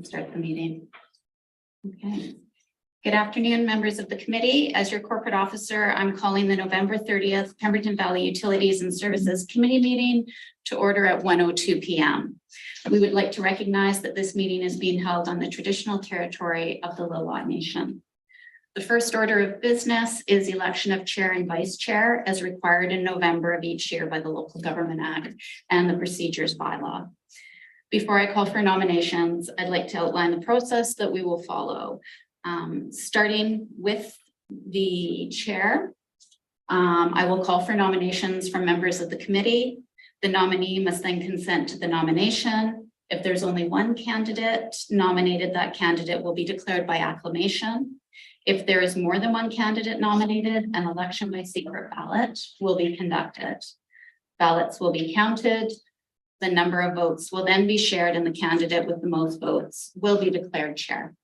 Start the meeting. Okay. Good afternoon, members of the committee. As your corporate officer, I'm calling the November 30th Pemberton Valley Utilities and Services Committee meeting to order at 1:02 p.m. We would like to recognize that this meeting is being held on the traditional territory of the Lillooet Nation. The first order of business is election of chair and vice chair as required in November of each year by the Local Government Act and the Procedures Bylaw. Before I call for nominations, I'd like to outline the process that we will follow. Starting with the chair, I will call for nominations from members of the committee. The nominee must then consent to the nomination. If there's only one candidate nominated, that candidate will be declared by acclamation. If there is more than one candidate nominated, an election by secret ballot will be conducted. Ballots will be counted. The number of votes will then be shared and the candidate with the most votes will be declared chair.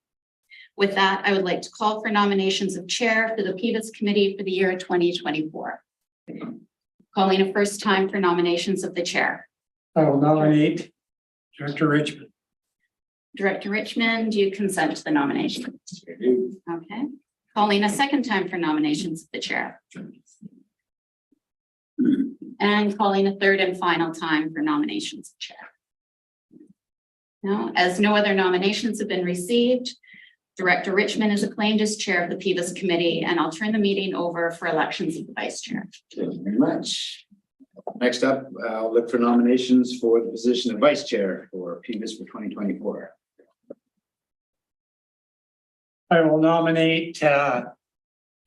With that, I would like to call for nominations of chair for the PVUS committee for the year 2024. Calling a first time for nominations of the chair. I will nominate Director Richmond. Director Richmond, do you consent to the nomination? I do. Okay. Calling a second time for nominations of the chair. And calling a third and final time for nominations of chair. Now, as no other nominations have been received, Director Richmond is acclaimed as chair of the PVUS committee, and I'll turn the meeting over for elections of the vice chair. Thank you very much. Next up, I'll look for nominations for the position of vice chair for PVUS for 2024. I will nominate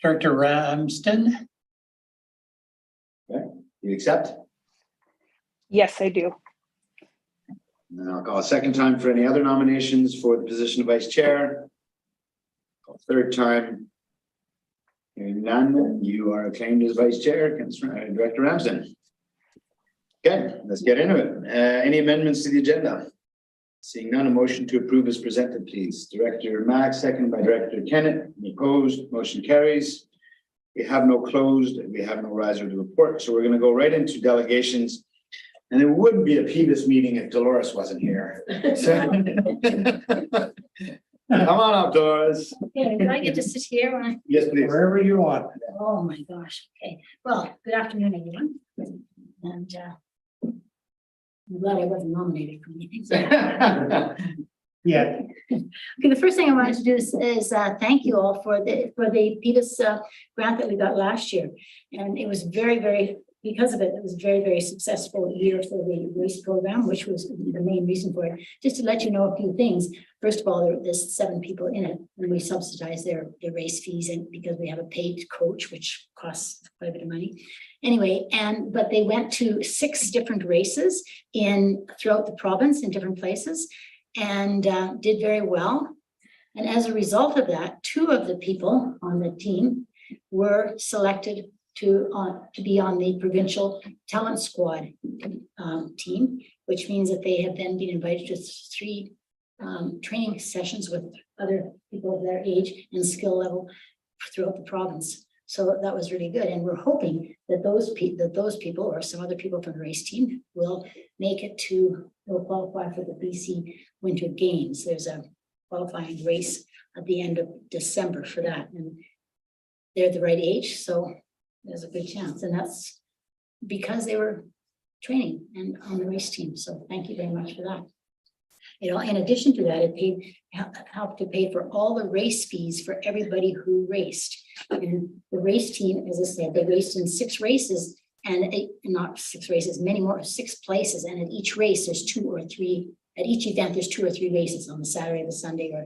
Director Ramsden. You accept? Yes, I do. And I'll call a second time for any other nominations for the position of vice chair. Call third time. Hearing none, you are acclaimed as vice chair, Director Ramsden. Okay, let's get into it. Any amendments to the agenda? Seeing none, a motion to approve is presented, please. Director Mack, second by Director Kennett. Any opposed? Motion carries. We have no closed, we have no riser to report, so we're going to go right into delegations. And it wouldn't be a PVUS meeting if Dolores wasn't here. So, come on up, Dolores. Okay, do I get to sit here when I, Yes, please. Wherever you want. oh my gosh, okay. Well, good afternoon, everyone. And I'm glad I wasn't nominated for anything. Yeah. Okay, the first thing I wanted to do is thank you all for the PVUS grant that we got last year. And it was because of it, it was a very successful year for the race program, which was the main reason for it. Just to let you know a few things. First of all, there's 7 people in it, and we subsidize their race fees, and because we have a paid coach, which costs quite a bit of money. Anyway, but they went to 6 different races throughout the province in different places, and did very well. And as a result of that, 2 of the people on the team were selected to be on the provincial talent squad team, which means that they have then been invited to 3 training sessions with other people of their age and skill level throughout the province. So that was really good, and we're hoping that those people or some other people from the race team will qualify for the BC Winter Games. There's a qualifying race at the end of December for that, and they're the right age, so there's a good chance, and that's because they were training and on the race team. So thank you very much for that. You know, in addition to that, it helped to pay for all the race fees for everybody who raced. And the race team, as I said, they raced in 6 races, and not 6 races, many more, 6 places. And at each race, there's 2 or 3. At each event, there's 2 or 3 races on the Saturday, the Sunday, or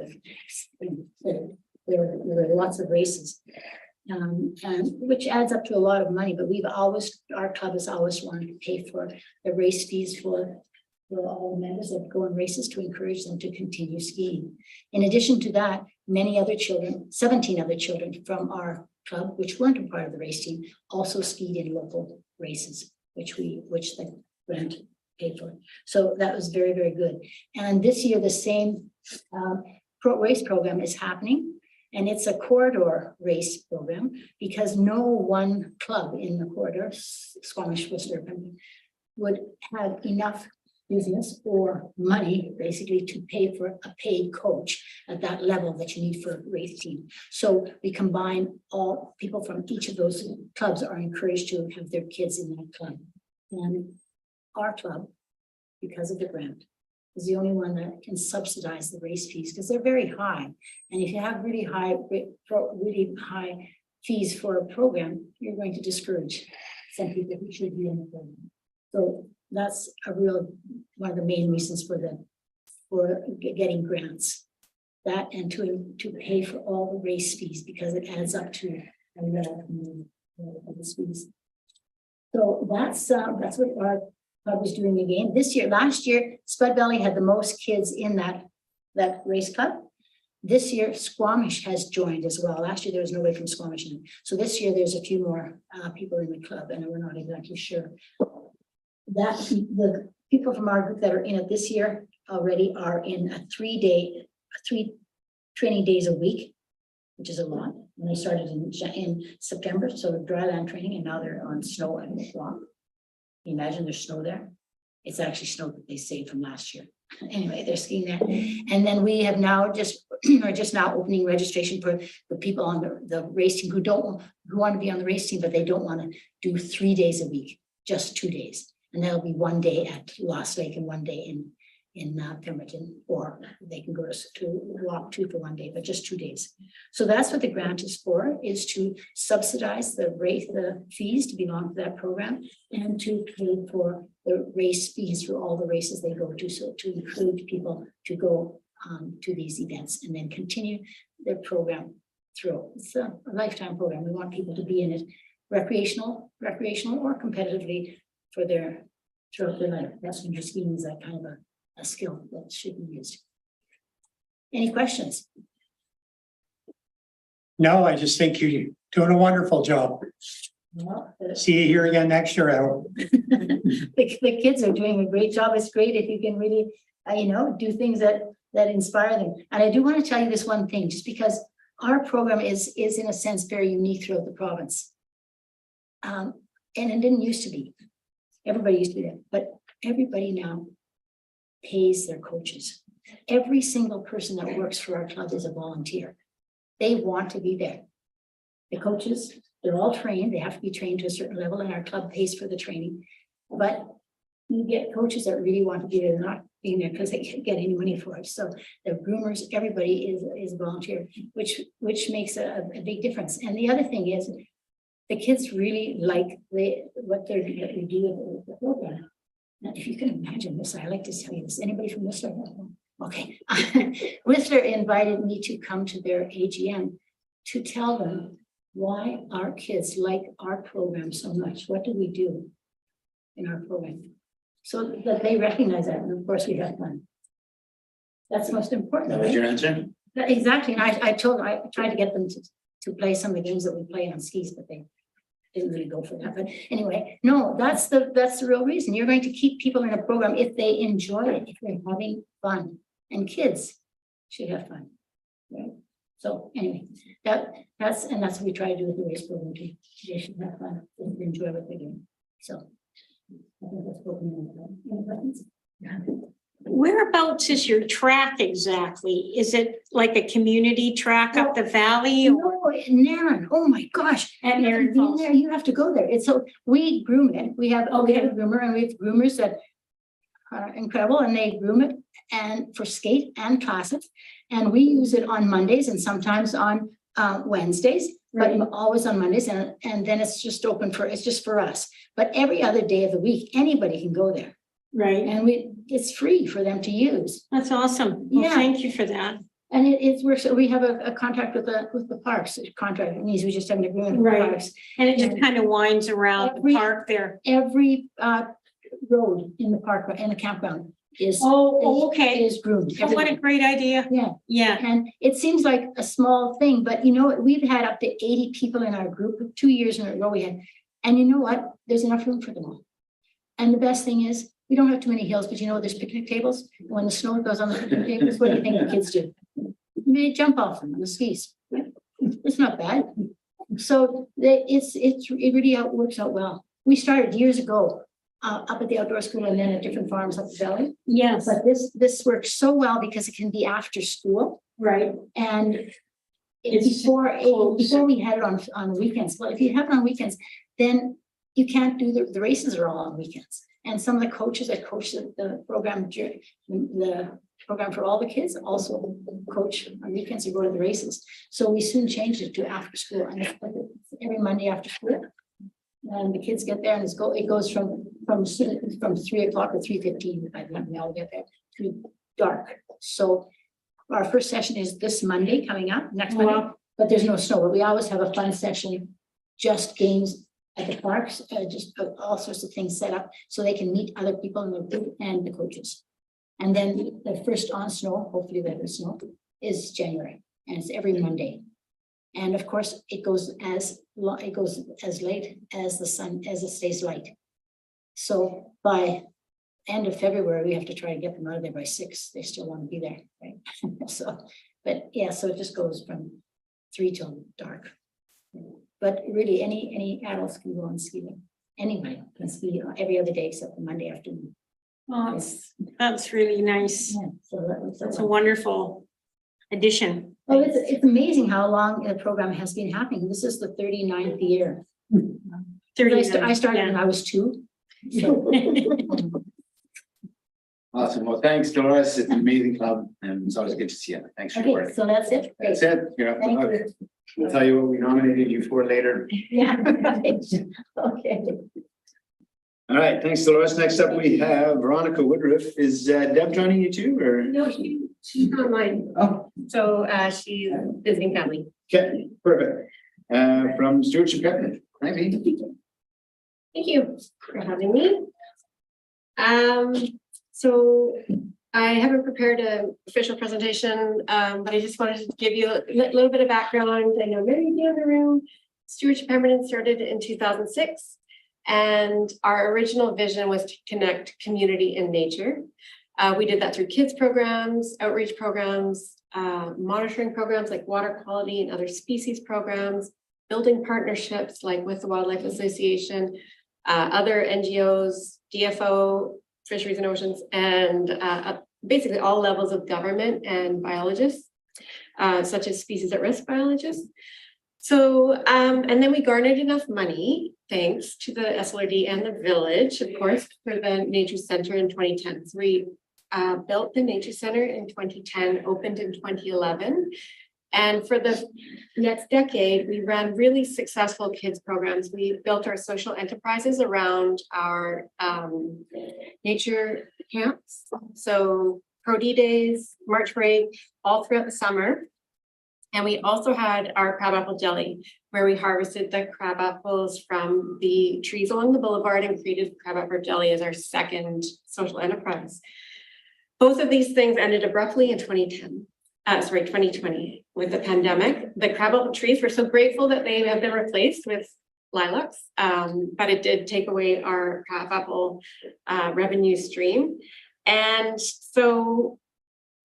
there were lots of races. Which adds up to a lot of money, but our club has always wanted to pay for the race fees for all the members that go in races to encourage them to continue skiing. In addition to that, 17 other children from our club, which weren't a part of the race team, also skied in local races, which the grant paid for. So that was very good. And this year, the same race program is happening. And it's a corridor race program because no one club in the corridor, Squamish-Lillooet, would have enough business or money, basically, to pay for a paid coach at that level that you need for a race team. So we combine all people from each of those clubs are encouraged to have their kids in that club. And our club, because of the grant, is the only one that can subsidize the race fees because they're very high. And if you have really high fees for a program, you're going to discourage some people who should be in the program. So that's a real, one of the main reasons for getting grants. That and to pay for all the race fees because it adds up to a lot of the fees. So that's what our club was doing again this year. Last year, Spud Valley had the most kids in that race club. This year, Squamish has joined as well. Last year, there was nobody from Squamish in it. So this year, there's a few more people in the club, and we're not exactly sure. That the people from our group that are in it this year already are in a 3 training days a week, which is a lot. And they started in September, so dry land training, and now they're on snow and swamp. Can you imagine there's snow there? It's actually snow that they saved from last year. Anyway, they're skiing there. And then we have now are just now opening registration for the people on the race team who want to be on the race team, but they don't want to do 3 days a week, just 2 days. And that'll be 1 day at Lost Lake and 1 day in Pemberton, or they can go to walk 2 for 1 day, but just 2 days. So that's what the grant is for, is to subsidize the fees to belong to that program and to pay for the race fees for all the races they go to. So to include people to go to these events and then continue their program through. It's a lifetime program. We want people to be in it recreational or competitively throughout their life. That's when you're skiing is that kind of a skill that should be used. Any questions? No, I just think you're doing a wonderful job. No, See you here again next year, Al. the kids are doing a great job. It's great if you can really, do things that inspire them. And I do want to tell you this one thing, just because our program is in a sense very unique throughout the province. And it didn't used to be. Everybody used to be there, but everybody now pays their coaches. Every single person that works for our club is a volunteer. They want to be there. The coaches, they're all trained. They have to be trained to a certain level, and our club pays for the training. But you get coaches that really want to be there, not being there because they can't get any money for it. So the groomers, everybody is a volunteer, which makes a big difference. And the other thing is, the kids really like what we do with the program. Now, if you can imagine this, I like to tell you this. Anybody from Whistler? Okay. Whistler invited me to come to their AGM to tell them why our kids like our program so much. What do we do in our program? So that they recognize that. And of course, we have fun. That's most important. That was your answer? Exactly. And I tried to get them to play some of the games that we play on skis, but they didn't really go for that. But anyway, no, that's the real reason. You're going to keep people in a program if they enjoy it, if they're having fun. And kids should have fun. Right? So anyway, that's what we try to do with the race program too. They should have fun and enjoy what they're doing. So I think that's what we need. Any questions? Yeah. Whereabouts is your track exactly? Is it like a community track up the valley? Or? No, Nairn. Oh my gosh. At Nairn Been Falls. there, you have to go there. It's so we groom it. We have a groomer, and we have groomers that are incredible, and they groom it and for skate and classic. And we use it on Mondays and sometimes on Wednesdays, Right. but always on Mondays. And then it's just just for us. But every other day of the week, anybody can go there. Right. And it's free for them to use. That's awesome. Well, Yeah. thank you for that. And it works. We have a contract with the parks. Contract means we just have an agreement with the Right. parks. And it just kind of winds around Every- the park there. Every road in the park, in the campground is Okay. is groomed. Oh, what a great idea. Yeah. Yeah. And it seems like a small thing, but we've had up to 80 people in our group. 2 years in a row we had. And you know what? There's enough room for them all. And the best thing is, we don't have too many hills, but there's picnic tables. When the snow goes on the picnic tables, what do you think the kids do? They jump off them on the skis. It's not bad. So it really works out well. We started years ago up at the outdoor school and then at different farms up the valley. Yes, But this works so well because it can be after school right. and It's before we had it on weekends. Well, if you have it on weekends, then you can't do the races are all on weekends. And some of the coaches that coach the program, the program for all the kids also coach on weekends to go to the races. So we soon changed it to after school and it's like every Monday after school. And the kids get there and it goes from 3 o'clock to 3:15 by the time we all get there to dark. So our first session is this Monday coming up, next Monday, Wow. but there's no snow, but we always have a fun session, just games at the parks, just all sorts of things set up so they can meet other people in the group and the coaches. And then the first on snow, hopefully there's snow, is January, and it's every Monday. And of course, it goes as late as the sun, as it stays light. So by end of February, we have to try to get them out of there by 6. They still want to be there, right? So, but yeah, so it just goes from 3 till dark. But really, any adults can go on skiing. Anybody can ski every other day except the Monday afternoon. Well, that's really nice. Yeah, so That's a wonderful addition. oh, it's amazing how long the program has been happening. This is the 39th year. I started when I was 2. So, Awesome. Well, thanks, Doris. It's an amazing club and it's always good to see you. Thanks for your okay, work. so that's it. That's it. You're up to Thank luck. you. We'll tell you what we nominated you for later. Yeah, right. Okay. All right, thanks, Dolores. Next up, we have Veronica Woodruff. Is Deb joining you too, or? No, she's not mine. Oh, So she's visiting family. okay, perfect. From Stewardship Cabinet. Hi, Pete. Thank you for having me. So I haven't prepared an official presentation, but I just wanted to give you a little bit of background. I know many of you in the room. Stewardship Permanent started in 2006, and our original vision was to connect community and nature. We did that through kids programs, outreach programs, monitoring programs like water quality and other species programs, building partnerships like with the Wildlife Association, other NGOs, DFO, Fisheries and Oceans, and basically all levels of government and biologists, such as species at risk biologists. So, and then we garnered enough money, thanks to the SLRD and the village, of course, for the Nature Center in 2010. So we built the Nature Center in 2010, opened in 2011. And for the next decade, we ran really successful kids programs. We built our social enterprises around our nature camps. So Pro D days, March break, all throughout the summer. And we also had our crabapple jelly, where we harvested the crab apples from the trees along the boulevard and created crabapple jelly as our second social enterprise. Both of these things ended abruptly in 2020 with the pandemic. The crabapple trees, we're so grateful that they have been replaced with lilacs, but it did take away our crabapple revenue stream. And so,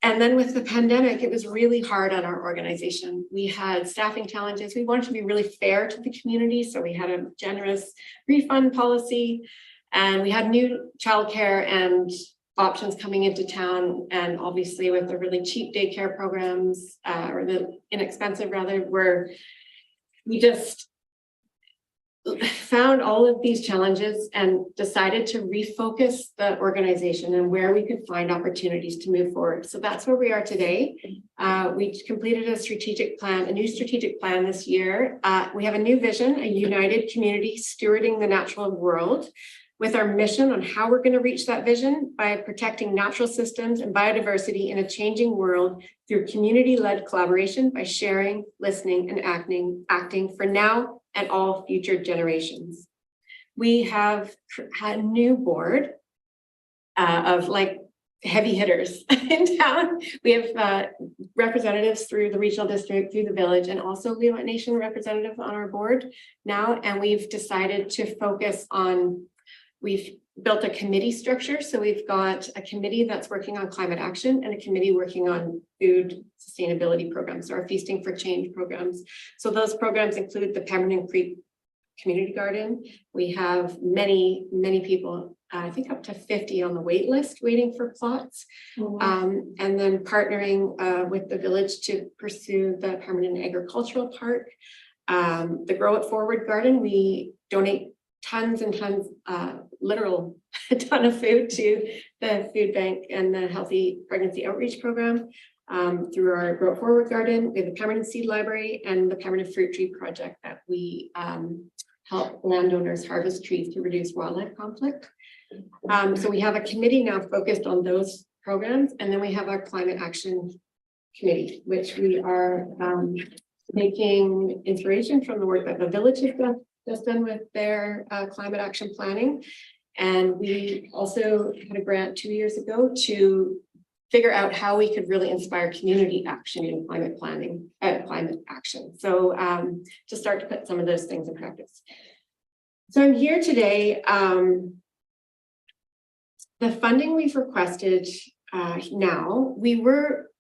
and then with the pandemic, it was really hard on our organization. We had staffing challenges. We wanted to be really fair to the community. So we had a generous refund policy, and we had new childcare and options coming into town. And obviously with the really cheap daycare programs, or the inexpensive rather, where we just found all of these challenges and decided to refocus the organization and where we could find opportunities to move forward. So that's where we are today. We completed a strategic plan, a new strategic plan this year. We have a new vision, a united community stewarding the natural world, with our mission on how we're going to reach that vision by protecting natural systems and biodiversity in a changing world through community-led collaboration by sharing, listening, and acting for now and all future generations. We have had a new board of like heavy hitters in town. We have representatives through the regional district, through the village, and also Lillooet Nation representative on our board now. And we've decided to focus on, we've built a committee structure. So we've got a committee that's working on climate action and a committee working on food sustainability programs, or our Feasting for Change programs. So those programs include the Pemberton Creek community garden. We have many people, I think up to 50 on the wait list waiting for plots. And then partnering with the village to pursue the permanent agricultural park. The Grow It Forward garden, we donate tons and tons, literal ton of food to the food bank and the healthy pregnancy outreach program. Through our Grow It Forward garden, we have the permanent seed library and the permanent fruit tree project that we help landowners harvest trees to reduce wildlife conflict. So we have a committee now focused on those programs, and then we have our climate action committee, which we are taking inspiration from the work that the village has just done with their climate action planning. And we also had a grant 2 years ago to figure out how we could really inspire community action in climate planning, climate action. So to start to put some of those things in practice. So I'm here today. The funding we've requested now, we were,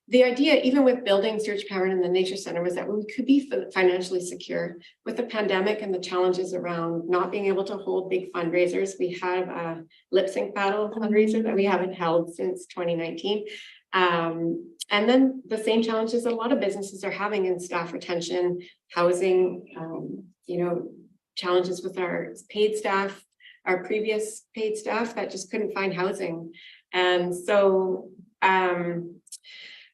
the idea, even with building Stuart Peppermint and the Nature Center, was that we could be financially secure. With the pandemic and the challenges around not being able to hold big fundraisers, we have a lip sync battle fundraiser that we haven't held since 2019. And then the same challenges a lot of businesses are having in staff retention, housing, challenges with our paid staff, our previous paid staff that just couldn't find housing. And so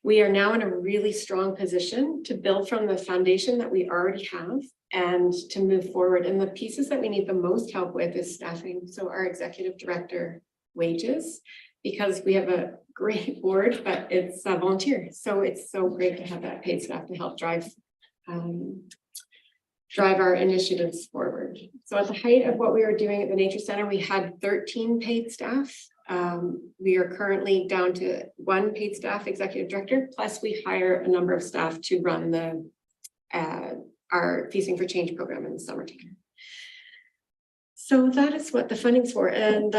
we are now in a really strong position to build from the foundation that we already have and to move forward. And the pieces that we need the most help with is staffing. So our executive director wages, because we have a great board, but it's a volunteer. So it's so great to have that paid staff to help drive our initiatives forward. So at the height of what we were doing at the Nature Center, we had 13 paid staff. We are currently down to 1 paid staff executive director, plus we hire a number of staff to run our Feasting for Change program in the summertime. So that is what the funding's for. And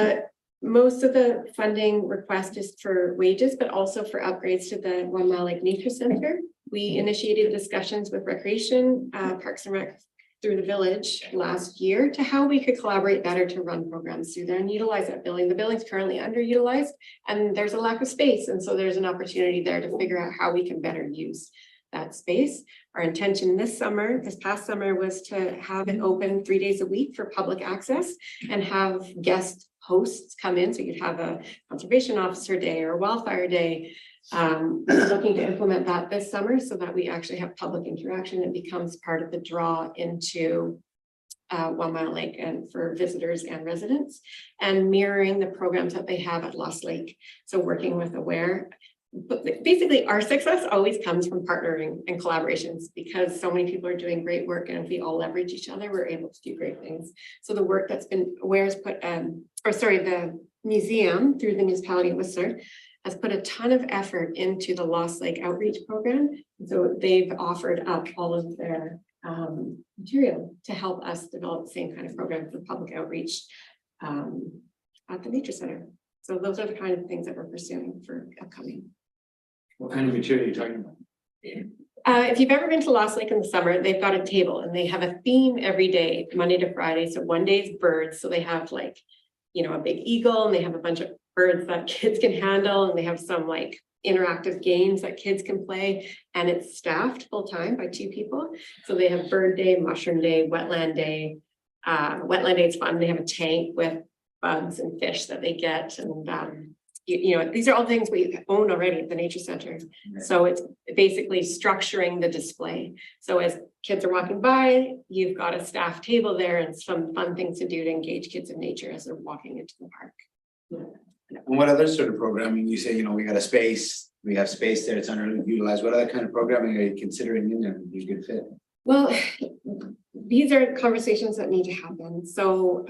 most of the funding request is for wages, but also for upgrades to the 1 Mile Lake Nature Center. We initiated discussions with Recreation, Parks and Rec through the village last year to how we could collaborate better to run programs through there and utilize that building. The building's currently underutilized and there's a lack of space. And so there's an opportunity there to figure out how we can better use that space. Our intention this past summer, was to have it open 3 days a week for public access and have guest hosts come in. So you'd have a conservation officer day or a wildfire day. We're looking to implement that this summer so that we actually have public interaction and becomes part of the draw into 1 Mile Lake and for visitors and residents, and mirroring the programs that they have at Lost Lake. So working with Aware. But basically our success always comes from partnering and collaborations, because so many people are doing great work, and if we all leverage each other, we're able to do great things. So the work that's been Aware's put, the museum through the municipality of Whistler has put a ton of effort into the Lost Lake outreach program. So they've offered up all of their material to help us develop the same kind of program for public outreach at the Nature Center. So those are the kind of things that we're pursuing for upcoming. What kind of material are you talking about? If you've ever been to Lost Lake in the summer, they've got a table and they have a theme every day, Monday to Friday. So one day is birds. So they have a big eagle, and they have a bunch of birds that kids can handle, and they have some interactive games that kids can play, and it's staffed full time by 2 people. So they have bird day, mushroom day, wetland day. Wetland day is fun. They have a tank with bugs and fish that they get, and these are all things we own already at the Nature Center. So it's basically structuring the display. So as kids are walking by, you've got a staff table there and some fun things to do to engage kids in nature as they're walking into the park. And what other sort of programming? You say, we got we have space there, it's underutilized. What other kind of programming are you considering in there would be a good fit? Well, these are conversations that need to happen. So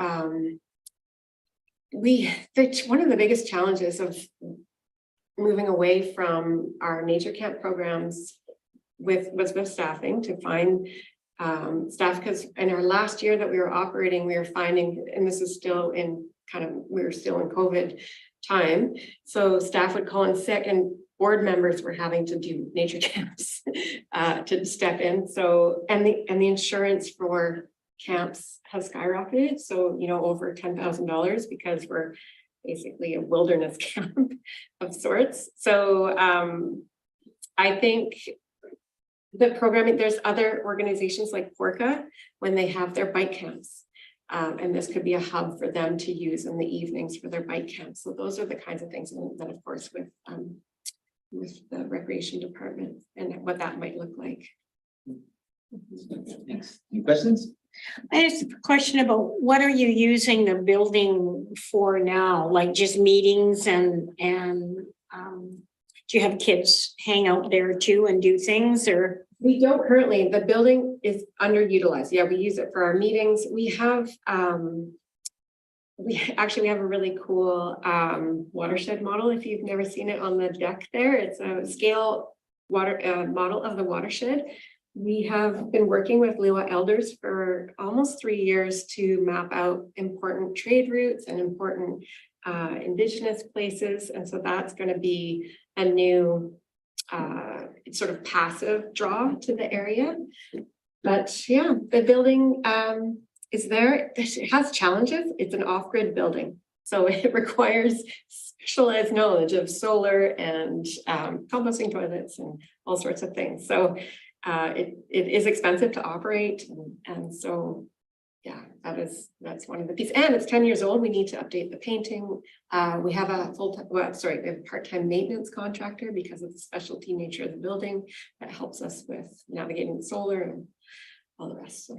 one of the biggest challenges of moving away from our nature camp programs was with staffing, to find staff, because in our last year that we were operating, we were finding, and this is still in we were still in COVID time, so staff would call in sick and board members were having to do nature camps to step in. So and the insurance for camps has skyrocketed. So, over $10,000 because we're basically a wilderness camp of sorts. So I think the programming, there's other organizations like Porca when they have their bike camps. And this could be a hub for them to use in the evenings for their bike camps. So those are the kinds of things. And then of course with the recreation department and what that might look like. Thanks. Any questions? I have a question about what are you using the building for now? Like just meetings and do you have kids hang out there too and do things or? We don't currently, the building is underutilized. Yeah, we use it for our meetings. We have we have a really cool watershed model. If you've never seen it on the deck there, it's a scale model of the watershed. We have been working with Lillooet elders for almost 3 years to map out important trade routes and important Indigenous places. And so that's going to be a new sort of passive draw to the area. But yeah, the building is there. It has challenges. It's an off-grid building. So it requires specialized knowledge of solar and composting toilets and all sorts of things. So it is expensive to operate. And so, yeah, that's one of the pieces. And it's 10 years old. We need to update the painting. We have a we have a part-time maintenance contractor because of the specialty nature of the building that helps us with navigating the solar and all the rest. So,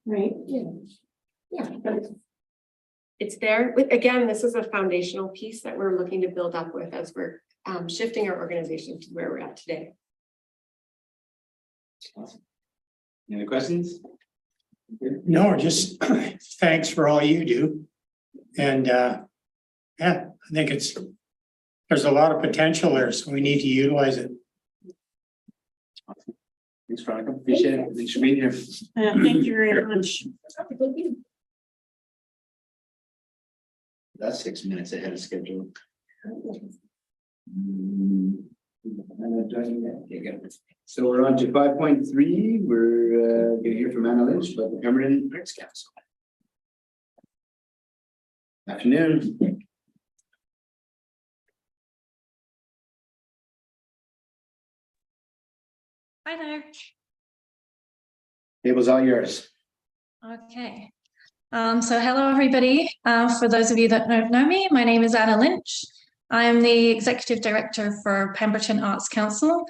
Right. yeah, but it's there. Again, this is a foundational piece that we're looking to build up with as we're shifting our organization to where we're at today. Awesome. Any other questions? No, just thanks for all you do. And yeah, I think there's a lot of potential there, so we need to utilize it. Awesome. Thanks, Veronica. Appreciate it. Thanks for being here. Thank you very much. That's 6 minutes ahead of schedule. Okay, good. So we're on to 5.3. We're going to hear from Anna Lynch about the Pemberton Arts Council. Afternoon. Hi there. Table's all yours. Okay. So hello, everybody. For those of you that don't know me, my name is Anna Lynch. I am the Executive Director for Pemberton Arts Council.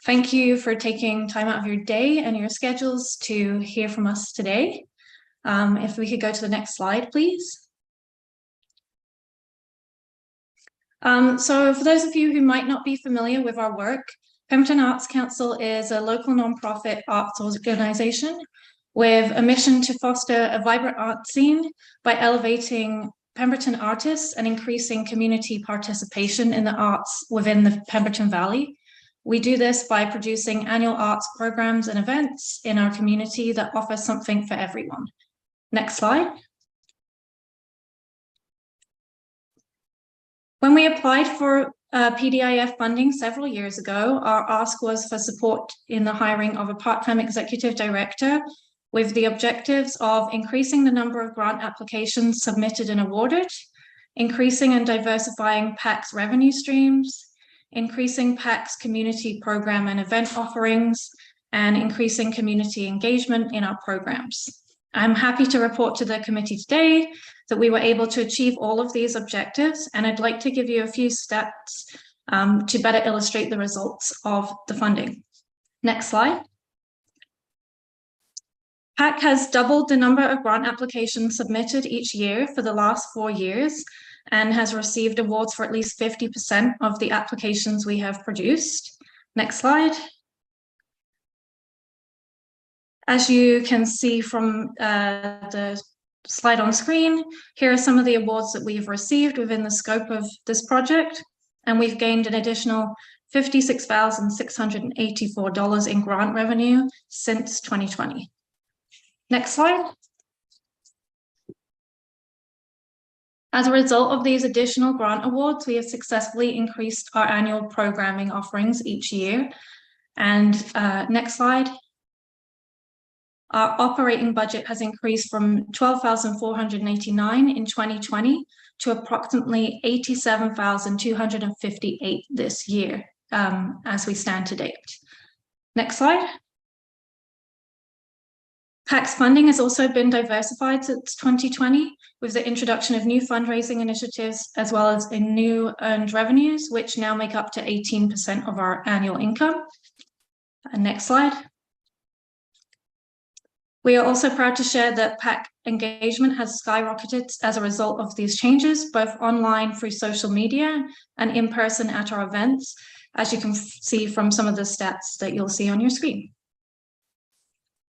Thank you for taking time out of your day and your schedules to hear from us today. If we could go to the next slide, please. So for those of you who might not be familiar with our work, Pemberton Arts Council is a local nonprofit arts organisation with a mission to foster a vibrant art scene by elevating Pemberton artists and increasing community participation in the arts within the Pemberton Valley. We do this by producing annual arts programs and events in our community that offer something for everyone. Next slide. When we applied for PDIF funding several years ago, our ask was for support in the hiring of a part-time executive director with the objectives of increasing the number of grant applications submitted and awarded, increasing and diversifying PAC's revenue streams, increasing PAC's community program and event offerings, and increasing community engagement in our programs. I'm happy to report to the committee today that we were able to achieve all of these objectives, and I'd like to give you a few stats to better illustrate the results of the funding. Next slide. PAC has doubled the number of grant applications submitted each year for the last 4 years and has received awards for at least 50% of the applications we have produced. Next slide. As you can see from the slide on screen, here are some of the awards that we've received within the scope of this project, and we've gained an additional $56,684 in grant revenue since 2020. Next slide. As a result of these additional grant awards, we have successfully increased our annual programming offerings each year. And next slide. Our operating budget has increased from 12,489 in 2020 to approximately 87,258 this year, as we stand to date. Next slide. PAC's funding has also been diversified since 2020 with the introduction of new fundraising initiatives as well as in new earned revenues, which now make up to 18% of our annual income. And next slide. We are also proud to share that PAC engagement has skyrocketed as a result of these changes, both online through social media and in person at our events, as you can see from some of the stats that you'll see on your screen.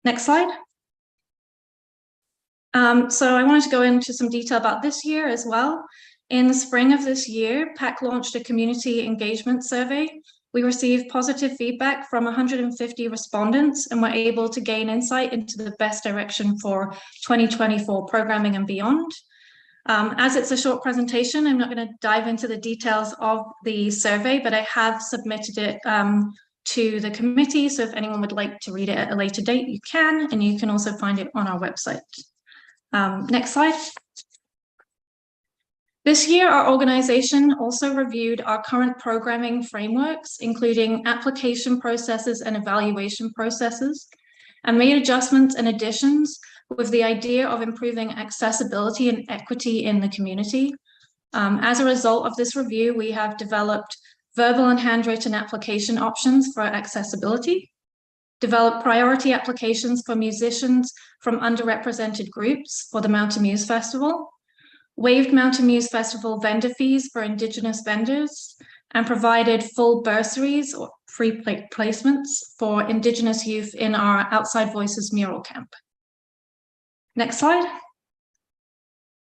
Next slide. So I wanted to go into some detail about this year as well. In the spring of this year, PAC launched a community engagement survey. We received positive feedback from 150 respondents and were able to gain insight into the best direction for 2024 programming and beyond. As it's a short presentation, I'm not going to dive into the details of the survey, but I have submitted it to the committee. So if anyone would like to read it at a later date, you can, and you can also find it on our website. Next slide. This year, our organization also reviewed our current programming frameworks, including application processes and evaluation processes, and made adjustments and additions with the idea of improving accessibility and equity in the community. As a result of this review, we have developed verbal and handwritten application options for accessibility, developed priority applications for musicians from underrepresented groups for the Mountain Muse Festival, waived Mountain Muse Festival vendor fees for Indigenous vendors, and provided full bursaries or free placements for Indigenous youth in our Outside Voices mural camp. Next slide.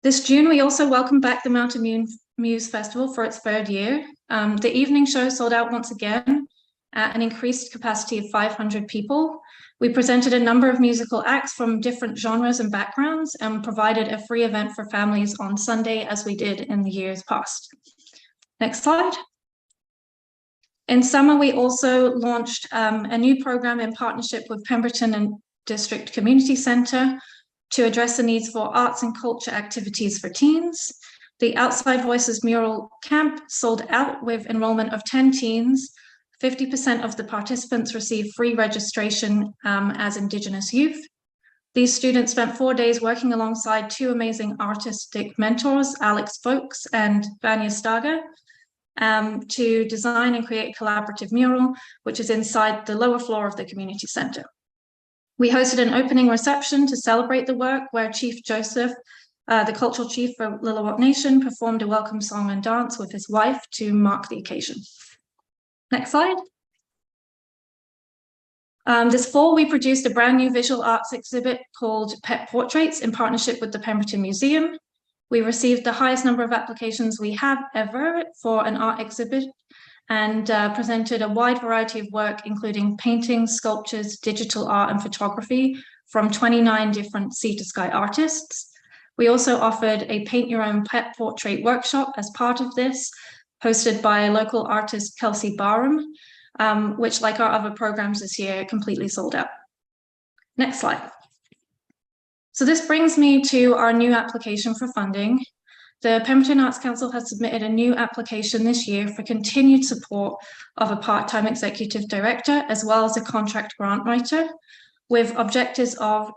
This June, we also welcomed back the Mountain Muse Festival for its third year. The evening show sold out once again at an increased capacity of 500 people. We presented a number of musical acts from different genres and backgrounds and provided a free event for families on Sunday, as we did in the years past. Next slide. In summer, we also launched a new program in partnership with Pemberton and District Community Centre to address the needs for arts and culture activities for teens. The Outside Voices mural camp sold out with enrollment of 10 teens. 50% of the participants received free registration as Indigenous youth. These students spent 4 days working alongside two amazing artistic mentors, Alex Folks and Vanya Staga, to design and create a collaborative mural, which is inside the lower floor of the community centre. We hosted an opening reception to celebrate the work where Chief Joseph, the cultural chief for Lillooet Nation, performed a welcome song and dance with his wife to mark the occasion. Next slide. This fall, we produced a brand new visual arts exhibit called Pet Portraits in partnership with the Pemberton Museum. We received the highest number of applications we have ever for an art exhibit and presented a wide variety of work, including paintings, sculptures, digital art, and photography from 29 different sea to sky artists. We also offered a paint your own pet portrait workshop as part of this, hosted by local artist Kelsey Barham, which, like our other programs this year, completely sold out. Next slide. So this brings me to our new application for funding. The Pemberton Arts Council has submitted a new application this year for continued support of a part-time executive director, as well as a contract grant writer, with objectives of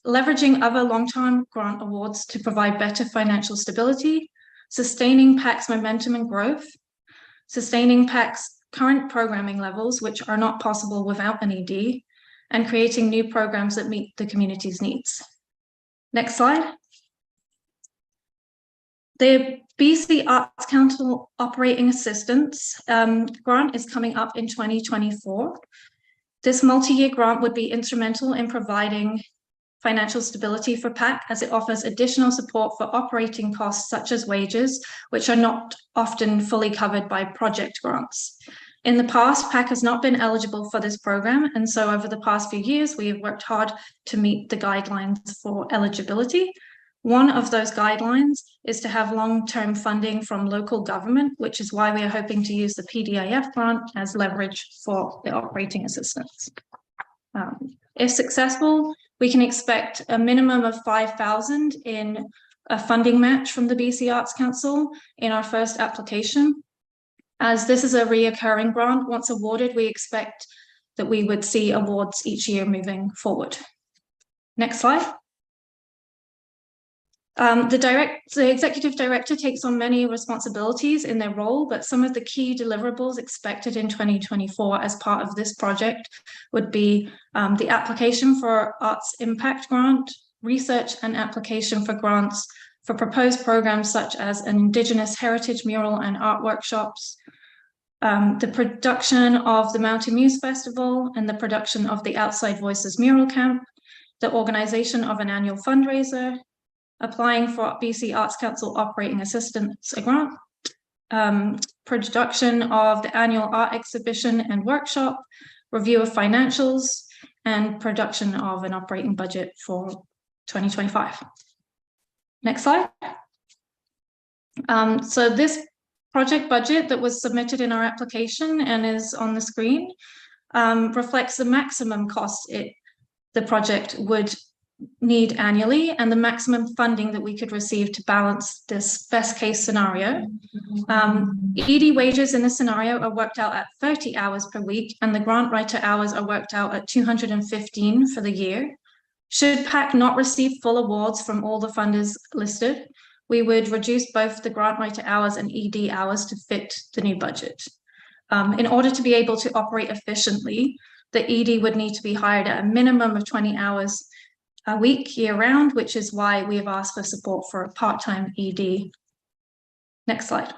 leveraging other long-term grant awards to provide better financial stability, sustaining PAC's momentum and growth, sustaining PAC's current programming levels, which are not possible without an ED, and creating new programs that meet the community's needs. Next slide. The BC Arts Council Operating Assistance grant is coming up in 2024. This multi-year grant would be instrumental in providing financial stability for PAC, as it offers additional support for operating costs such as wages, which are not often fully covered by project grants. In the past, PAC has not been eligible for this program, and so over the past few years, we have worked hard to meet the guidelines for eligibility. One of those guidelines is to have long-term funding from local government, which is why we are hoping to use the PDIF grant as leverage for the operating assistance. If successful, we can expect a minimum of 5,000 in a funding match from the BC Arts Council in our first application. As this is a reoccurring grant, once awarded, we expect that we would see awards each year moving forward. Next slide. The executive director takes on many responsibilities in their role, but some of the key deliverables expected in 2024 as part of this project would be the application for Arts Impact Grant, research and application for grants for proposed programs such as an Indigenous Heritage Mural and Art Workshops, the production of the Mountain Muse Festival and the production of the Outside Voices Mural Camp, the organization of an annual fundraiser, applying for BC Arts Council Operating Assistance Grant, production of the annual art exhibition and workshop, review of financials, and production of an operating budget for 2025. Next slide. So this project budget that was submitted in our application and is on the screen reflects the maximum cost the project would need annually and the maximum funding that we could receive to balance this best case scenario. ED wages in this scenario are worked out at 30 hours per week, and the grant writer hours are worked out at 215 for the year. Should PAC not receive full awards from all the funders listed, we would reduce both the grant writer hours and ED hours to fit the new budget. In order to be able to operate efficiently, the ED would need to be hired at a minimum of 20 hours a week year-round, which is why we have asked for support for a part-time ED. Next slide.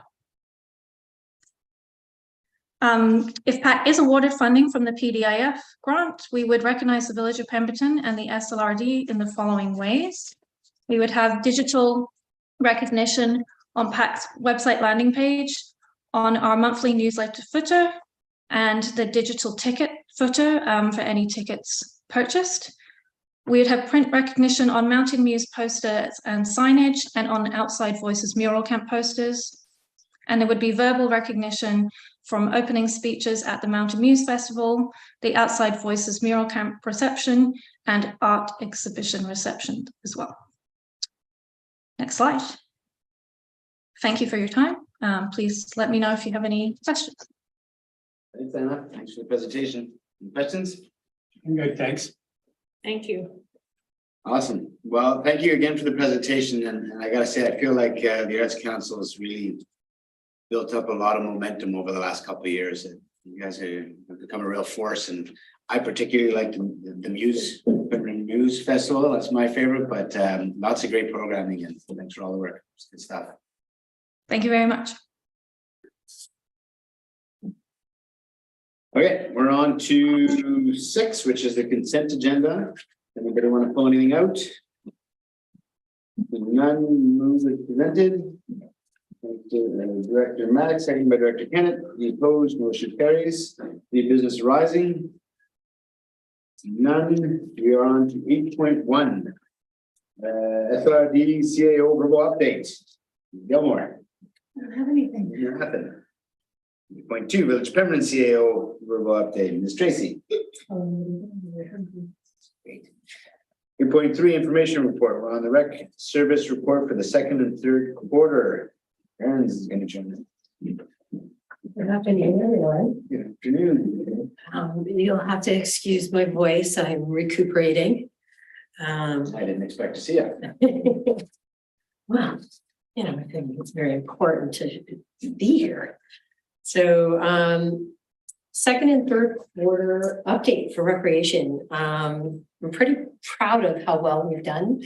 If PAC is awarded funding from the PDIF grant, we would recognize the Village of Pemberton and the SLRD in the following ways. We would have digital recognition on PAC's website landing page, on our monthly newsletter footer, and the digital ticket footer for any tickets purchased. We'd have print recognition on Mountain Muse posters and signage, and on Outside Voices Mural Camp posters. And there would be verbal recognition from opening speeches at the Mountain Muse Festival, the Outside Voices Mural Camp reception, and art exhibition reception as well. Next slide. Thank you for your time. Please let me know if you have any questions. Thanks, Anna. Thanks for the presentation. Any questions? I'm good, thanks. Thank you. Awesome. Well, thank you again for the presentation. And I gotta say, I feel like the Arts Council has really built up a lot of momentum over the last couple of years. And you guys have become a real force. And I particularly like the Muse Festival. That's my favorite, but lots of great programming, and thanks for all the work. It's good stuff. Thank you very much. Okay, we're on to 6, which is the consent agenda. Anybody want to pull anything out? None moves as presented. Director Maddox, second by Director Kennett. The opposed, motion carries. The business rising. None. We are on to 8.1. SRD CAO verbal update. Gilmore. I don't have anything. Nothing. 8.2 Village Pemberton CAO verbal update. Ms. Tracy. 8.3 information report. We're on the rec service report for the 2nd and 3rd quarter. Aaron's is going to join in. Good afternoon, everyone. Good afternoon. You'll have to excuse my voice. I'm recuperating. I didn't expect to see it. Well, you know, I think it's very important to be here. So, 2nd and 3rd quarter update for recreation. I'm pretty proud of how well we've done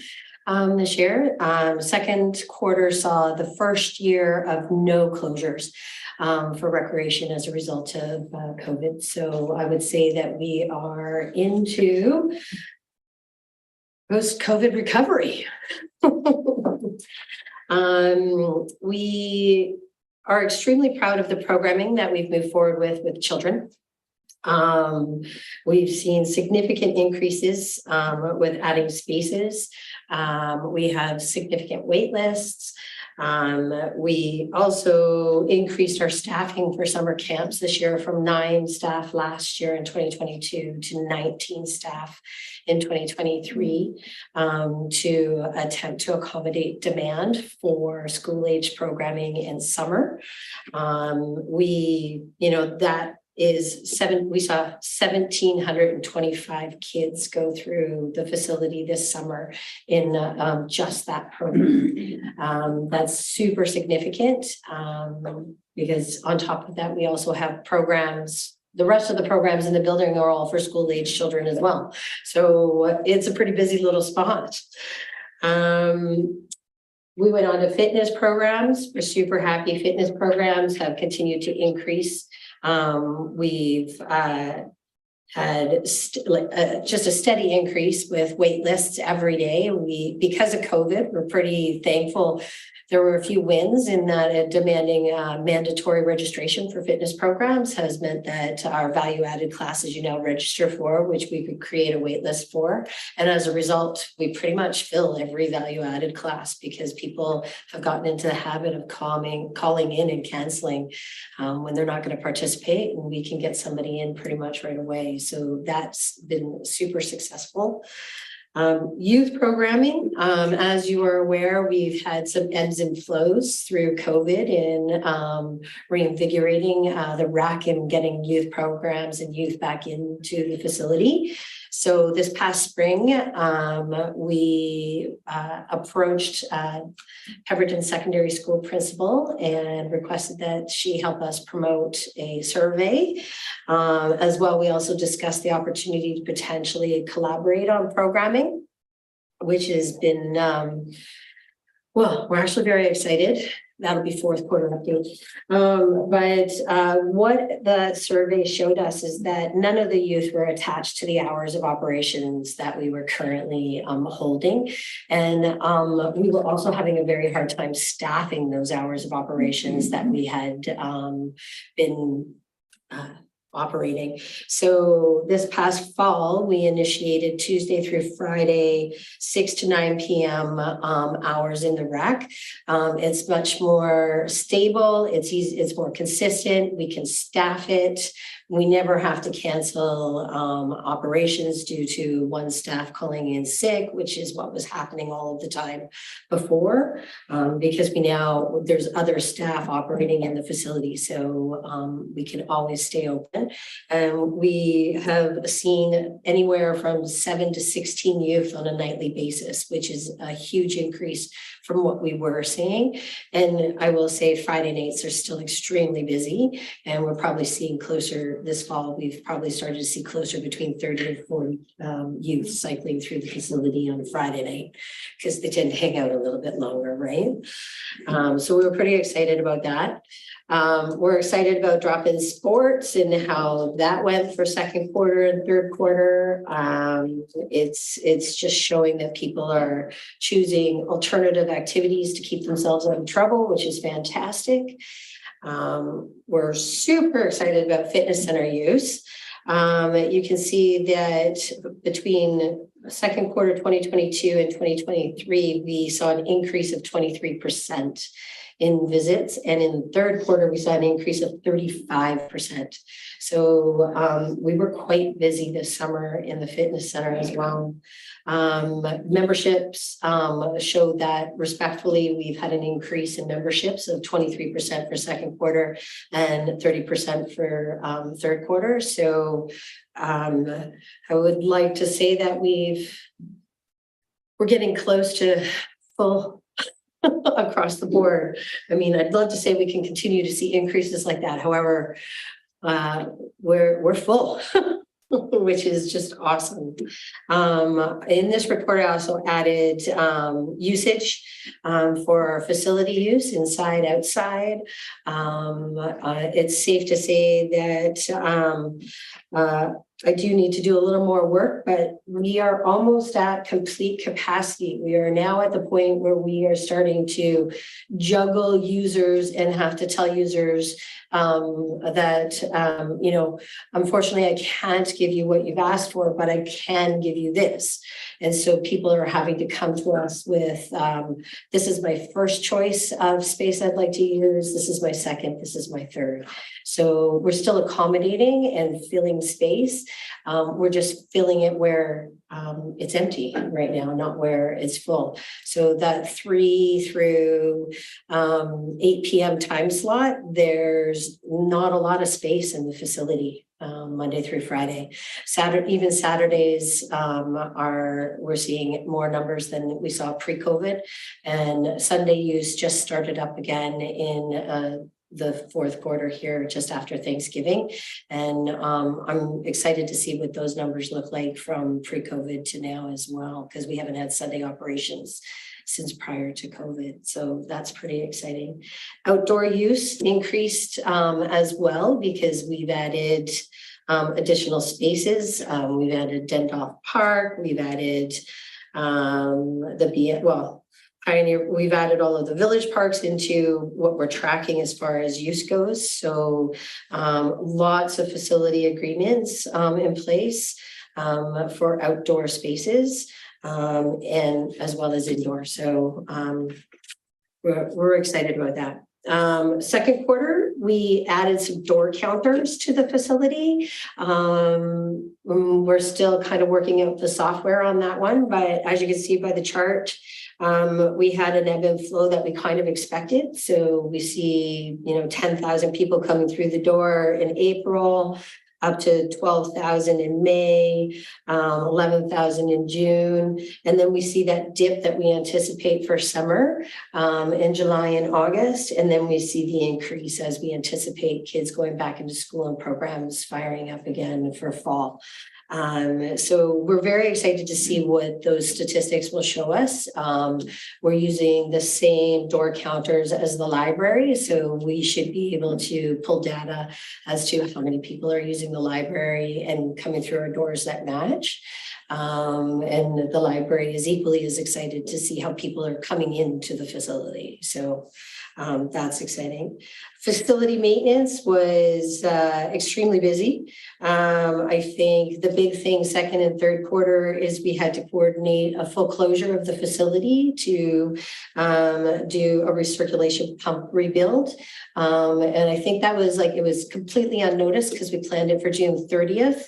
this year. 2nd quarter saw the first year of no closures for recreation as a result of COVID. So I would say that we are into post-COVID recovery. We are extremely proud of the programming that we've moved forward with children. We've seen significant increases with adding spaces. We have significant wait lists. We also increased our staffing for summer camps this year from 9 staff last year in 2022 to 19 staff in 2023 to attempt to accommodate demand for school-age programming in summer. We saw 1,725 kids go through the facility this summer in just that program. That's super significant because on top of that, we also have programs. The rest of the programs in the building are all for school-age children as well. So it's a pretty busy little spot. We went on to fitness programs. We're super happy. Fitness programs have continued to increase. We've had just a steady increase with wait lists every day. Because of COVID, we're pretty thankful. There were a few wins in that demanding mandatory registration for fitness programs has meant that our value-added classes you now register for, which we could create a wait list for. And as a result, we pretty much fill every value-added class because people have gotten into the habit of calling in and canceling when they're not going to participate, and we can get somebody in pretty much right away. So that's been super successful. Youth programming, as you are aware, we've had some ebbs and flows through COVID in reinvigorating the RAC and getting youth programs and youth back into the facility. So this past spring, we approached Pemberton Secondary School principal and requested that she help us promote a survey. As well, we also discussed the opportunity to potentially collaborate on programming, which has been, well, we're actually very excited. That'll be fourth quarter update. But what the survey showed us is that none of the youth were attached to the hours of operations that we were currently holding. And we were also having a very hard time staffing those hours of operations that we had been operating. So this past fall, we initiated Tuesday through Friday, 6 to 9 p.m. Hours in the RAC. It's much more stable. It's easy. It's more consistent. We can staff it. We never have to cancel operations due to one staff calling in sick, which is what was happening all of the time before, because there's other staff operating in the facility, so we can always stay open. And we have seen anywhere from 7 to 16 youth on a nightly basis, which is a huge increase from what we were seeing. And I will say Friday nights are still extremely busy, and we're probably seeing closer this fall. We've probably started to see closer between 30 and 40 youth cycling through the facility on Friday night because they tend to hang out a little bit longer, right? So we were pretty excited about that. We're excited about drop-in sports and how that went for second quarter and third quarter. It's just showing that people are choosing alternative activities to keep themselves out of trouble, which is fantastic. We're super excited about fitness center use. You can see that between second quarter 2022 and 2023, we saw an increase of 23% in visits, and in the third quarter we saw an increase of 35%. So we were quite busy this summer in the fitness center as well. Memberships showed that respectfully we've had an increase in memberships of 23% for second quarter and 30% for third quarter. So I would like to say that we're getting close to full across the board. I mean, I'd love to say we can continue to see increases like that. However, we're full, which is just awesome. In this report, I also added usage for our facility use inside, outside. It's safe to say that I do need to do a little more work, but we are almost at complete capacity. We are now at the point where we are starting to juggle users and have to tell users that, you know, unfortunately, I can't give you what you've asked for, but I can give you this. And so people are having to come to us with, this is my first choice of space I'd like to use. This is my second, this is my third. So we're still accommodating and filling space. We're just filling it where it's empty right now, not where it's full. So that 3 through 8 p.m. time slot, there's not a lot of space in the facility. Monday through Friday. Even Saturdays we're seeing more numbers than we saw pre-COVID, and Sunday use just started up again in the fourth quarter here just after Thanksgiving. And I'm excited to see what those numbers look like from pre-COVID to now as well, because we haven't had Sunday operations since prior to COVID. So that's pretty exciting. Outdoor use increased as well, because we've added additional spaces. We've added Dendorf Park. We've added Pioneer. We've added all of the village parks into what we're tracking as far as use goes. So lots of facility agreements in place for outdoor spaces. And as well as indoor. So we're excited about that. Second quarter, we added some door counters to the facility. We're still kind of working out the software on that one, but as you can see by the chart, we had an ebb and flow that we kind of expected. So we see, 10,000 people coming through the door in April, up to 12,000 in May, 11,000 in June. And then we see that dip that we anticipate for summer in July and August. And then we see the increase as we anticipate kids going back into school and programs firing up again for fall. So we're very excited to see what those statistics will show us. We're using the same door counters as the library, so we should be able to pull data as to how many people are using the library and coming through our doors that match. And the library is equally as excited to see how people are coming into the facility. So that's exciting. Facility maintenance was extremely busy. I think the big thing second and third quarter is we had to coordinate a full closure of the facility to do a recirculation pump rebuild. And I think that was it was completely unnoticed because we planned it for June 30th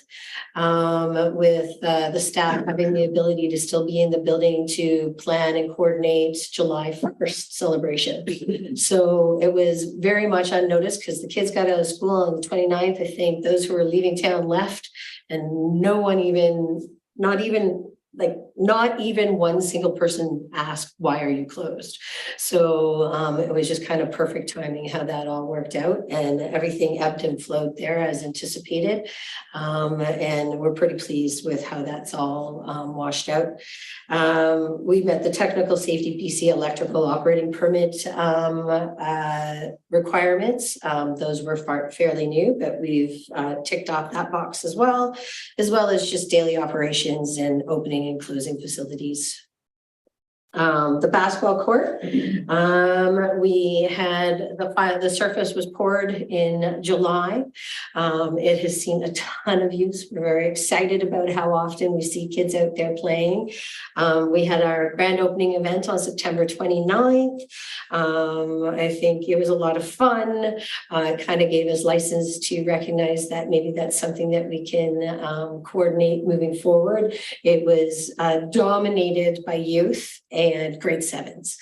with the staff having the ability to still be in the building to plan and coordinate July 1st celebration. So it was very much unnoticed because the kids got out of school on the 29th. I think those who were leaving town left, and no one not even one single person asked, why are you closed? So it was just kind of perfect timing how that all worked out, and everything ebbed and flowed there as anticipated. And we're pretty pleased with how that's all washed out. We met the technical safety BC electrical operating permit requirements. Those were fairly new, but we've ticked off that box as well as just daily operations and opening and closing facilities. The basketball court, we had the surface was poured in July. It has seen a ton of use. We're very excited about how often we see kids out there playing. We had our grand opening event on September 29th. I think it was a lot of fun. It kind of gave us license to recognize that maybe that's something that we can coordinate moving forward. It was dominated by youth and grade 7s.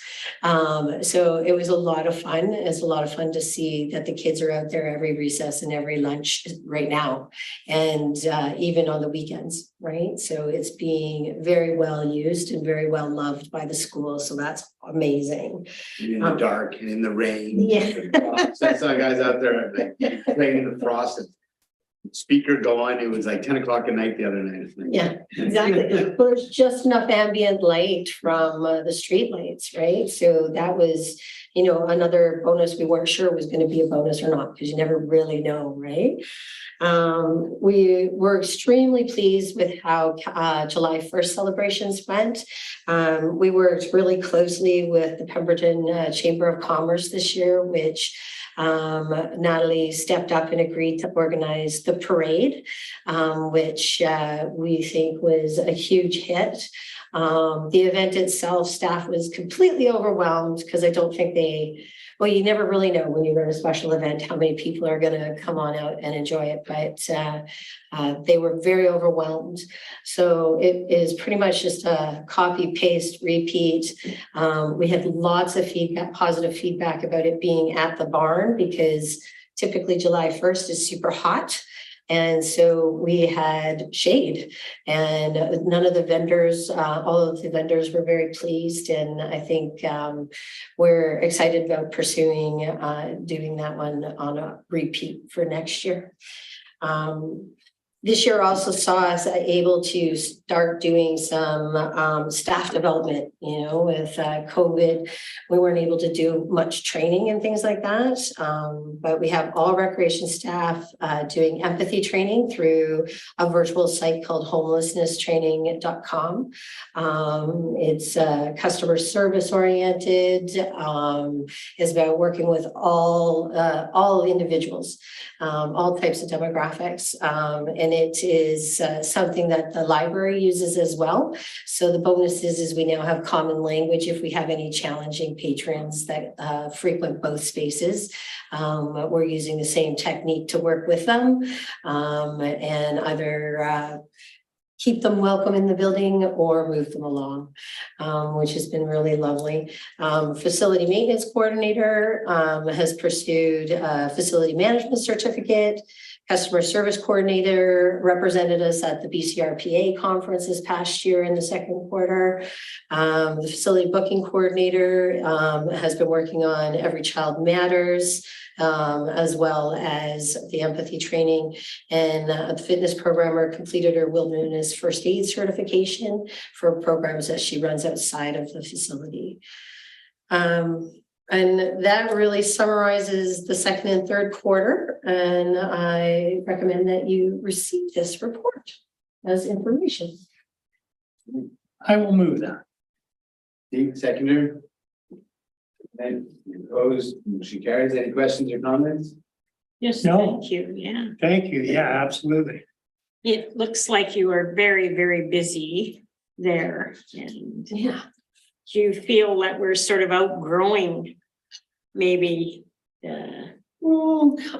So it was a lot of fun. It's a lot of fun to see that the kids are out there every recess and every lunch right now, and even on the weekends, right? So it's being very well used and very well loved by the school. So that's amazing. In the dark and in the rain. Yeah. I saw guys out there playing in the frost and speaker going. It was like 10 o'clock at night the other night. Yeah, exactly. Well, there's just enough ambient light from the street lights, right? So that was, another bonus we weren't sure was going to be a bonus or not, because you never really know, right? We were extremely pleased with how July 1st celebrations went. We worked really closely with the Pemberton Chamber of Commerce this year, which Natalie stepped up and agreed to organize the parade, which we think was a huge hit. The event itself, staff was completely overwhelmed because I don't think you never really know when you run a special event how many people are going to come on out and enjoy it, but they were very overwhelmed. So it is pretty much just a copy, paste, repeat. We had lots of feedback, positive feedback about it being at the barn, because typically July 1st is super hot. And so we had shade, and none of the vendors, all of the vendors were very pleased. And I think we're excited about pursuing doing that one on a repeat for next year. This year also saw us able to start doing some staff development, with COVID. We weren't able to do much training and things like that. But we have all recreation staff doing empathy training through a virtual site called homelessnesstraining.com. It's customer service oriented. It's about working with all individuals, all types of demographics. And it is something that the library uses as well. So the bonus is we now have common language if we have any challenging patrons that frequent both spaces. We're using the same technique to work with them, and either keep them welcome in the building or move them along, which has been really lovely. Facility maintenance coordinator has pursued a facility management certificate. Customer service coordinator represented us at the BCRPA conference this past year in the second quarter. The facility booking coordinator has been working on Every Child Matters, as well as the empathy training, and the fitness programmer completed her wilderness first aid certification for programs that she runs outside of the facility. And that really summarizes the second and third quarter. And I recommend that you receive this report as information. I will move that. Steve, seconder. And opposed, motion carries. Any questions or comments? Yes, No. thank you, yeah. Thank you. Yeah, absolutely. It looks like you are very, very busy there, and Yeah. do you feel that we're sort of outgrowing maybe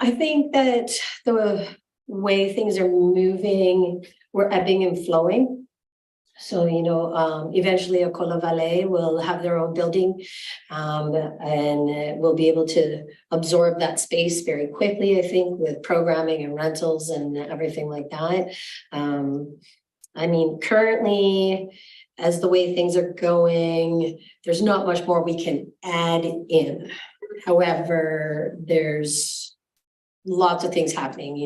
I think that the way things are moving, we're ebbing and flowing. So, eventually Acola Valley will have their own building, and we'll be able to absorb that space very quickly, I think, with programming and rentals and everything like that. Currently, as the way things are going, there's not much more we can add in. However, there's lots of things happening,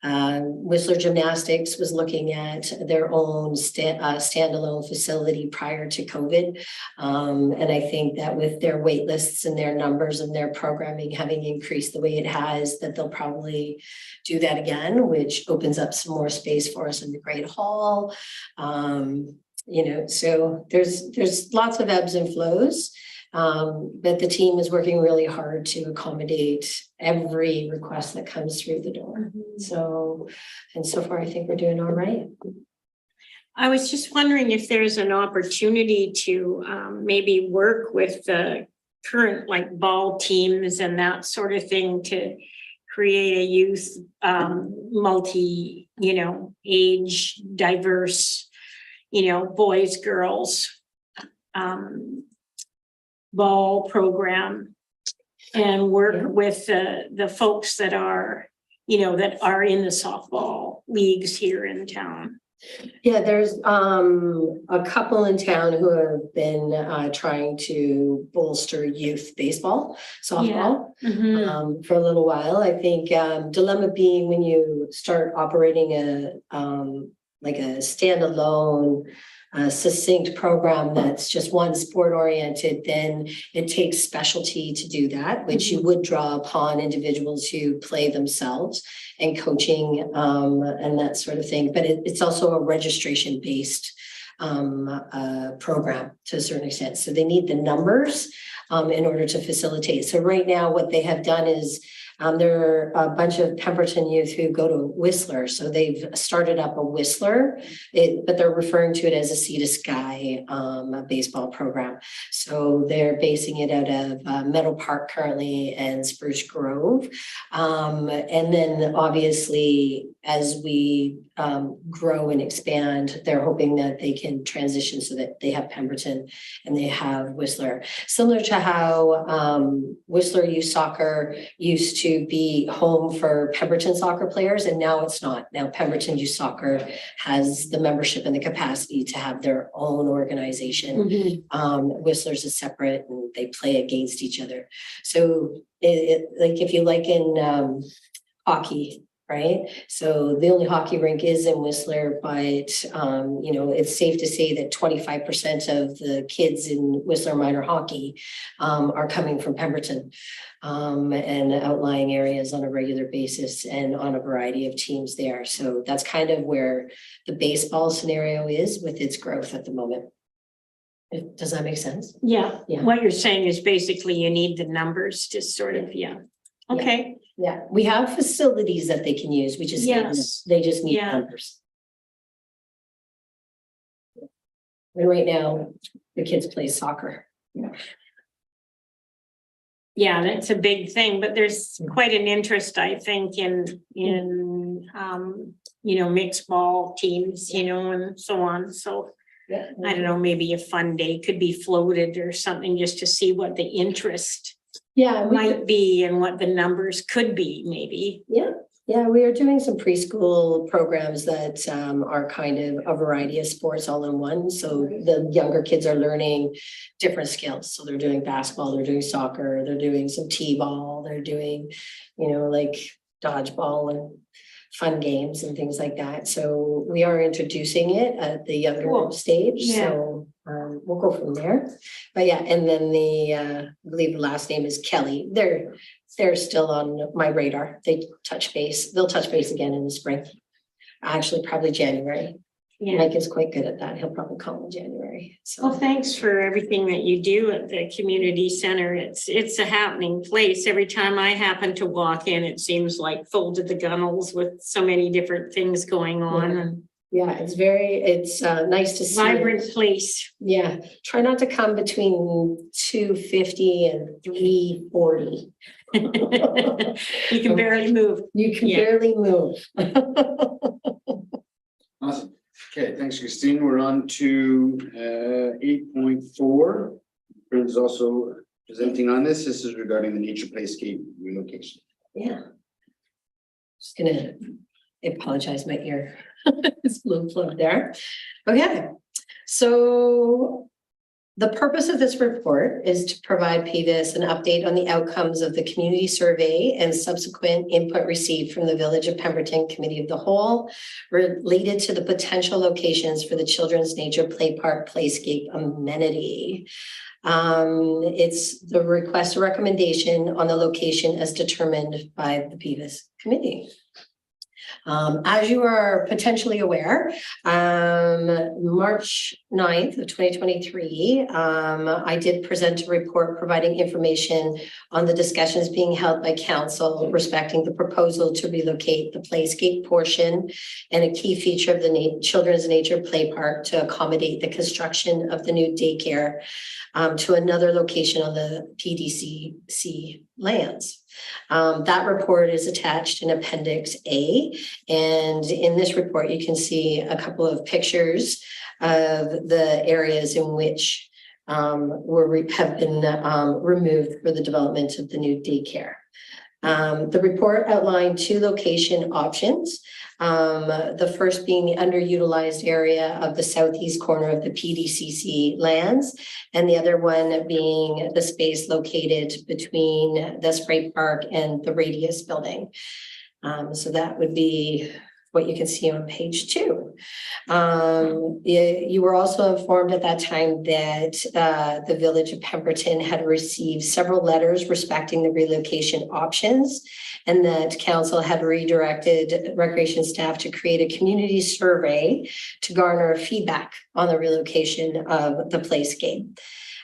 Whistler Gymnastics was looking at their own standalone facility prior to COVID. And I think that with their wait lists and their numbers and their programming having increased the way it has, that they'll probably do that again, which opens up some more space for us in the Great Hall. So there's lots of ebbs and flows. But the team is working really hard to accommodate every request that comes through the door. So far, I think we're doing all right. I was just wondering if there's an opportunity to maybe work with the current ball teams and that sort of thing to create a youth multi, age diverse, boys, girls ball program, and work with the folks that are, that are in the softball leagues here in town. Yeah, there's a couple in town who have been trying to bolster youth baseball, softball, for a little while. I think dilemma being when you start operating a standalone a succinct program that's just one sport oriented, then it takes specialty to do that, which you would draw upon individuals who play themselves and coaching and that sort of thing. But it's also a registration based program to a certain extent. So they need the numbers in order to facilitate. So right now, what they have done is there are a bunch of Pemberton youth who go to Whistler. So they've started up a Whistler, but they're referring to it as a Sea to Sky baseball program. So they're basing it out of Meadow Park currently and Spruce Grove. And then obviously, as we grow and expand, they're hoping that they can transition so that they have Pemberton and they have Whistler. Similar to how Whistler Youth Soccer used to be home for Pemberton soccer players, and now it's not. Now Pemberton Youth Soccer has the membership and the capacity to have their own organization. Whistler's is separate and they play against each other. So like if you like in hockey, right? So the only hockey rink is in Whistler, but you know, it's safe to say that 25% of the kids in Whistler minor hockey are coming from Pemberton and outlying areas on a regular basis and on a variety of teams there. So that's kind of where the baseball scenario is with its growth at the moment. Does that make sense? Yeah, Yeah. what you're saying is basically you need the numbers to sort of, okay. Yeah, we have facilities that they can use. We just Yes. they just need Yeah. numbers. And right now, the kids play soccer. Yeah, that's a big thing, but there's quite an interest, I think, in you know, mixed ball teams, you know, and so on. So Yeah. I don't know, maybe a fun day could be floated or something just to see what the interest Yeah, might be and what the numbers could be, maybe. yeah, we are doing some preschool programs that are kind of a variety of sports all in one. So the younger kids are learning different skills. So they're doing basketball, they're doing soccer, they're doing some t-ball, they're doing, you know, like dodgeball and fun games and things like that. So we are introducing it at the younger Cool. stage. Yeah. So we'll go from there. But yeah, and then I believe the last name is Kelly. They're still on my radar. They'll touch base again in the spring. Actually, probably January. Yeah. Mike is quite good at that. He'll probably call in January. Well, So thanks for everything that you do at the community center. It's a happening place. Every time I happen to walk in, it seems like full to the gunnels with so many different things going on and yeah, it's nice to see. vibrant place. Yeah, try not to come between 2:50 and 3:40. You can barely move. You can Yeah. barely move. Awesome. Okay, thanks, Christine. We're on to 8.4. Bryn's also presenting on this. This is regarding the nature playscape relocation. Yeah. Just gonna apologize, my ear is blue plugged there. Okay, so the purpose of this report is to provide PVUS an update on the outcomes of the community survey and subsequent input received from the Village of Pemberton Committee of the Whole related to the potential locations for the Children's Nature Play Park Playscape amenity. It's the request or recommendation on the location as determined by the PVUS committee. As you are potentially aware, March 9th of 2023, I did present a report providing information on the discussions being held by council respecting the proposal to relocate the playscape portion and a key feature of the Children's Nature Play Park to accommodate the construction of the new daycare to another location on the PDCC lands. That report is attached in Appendix A, and in this report you can see a couple of pictures of the areas in which have been removed for the development of the new daycare. The report outlined two location options. The first being the underutilized area of the southeast corner of the PDCC lands, and the other one being the space located between the Spray Park and the Radius building. So that would be what you can see on page 2. You were also informed at that time that the Village of Pemberton had received several letters respecting the relocation options, and that council had redirected recreation staff to create a community survey to garner feedback on the relocation of the playscape.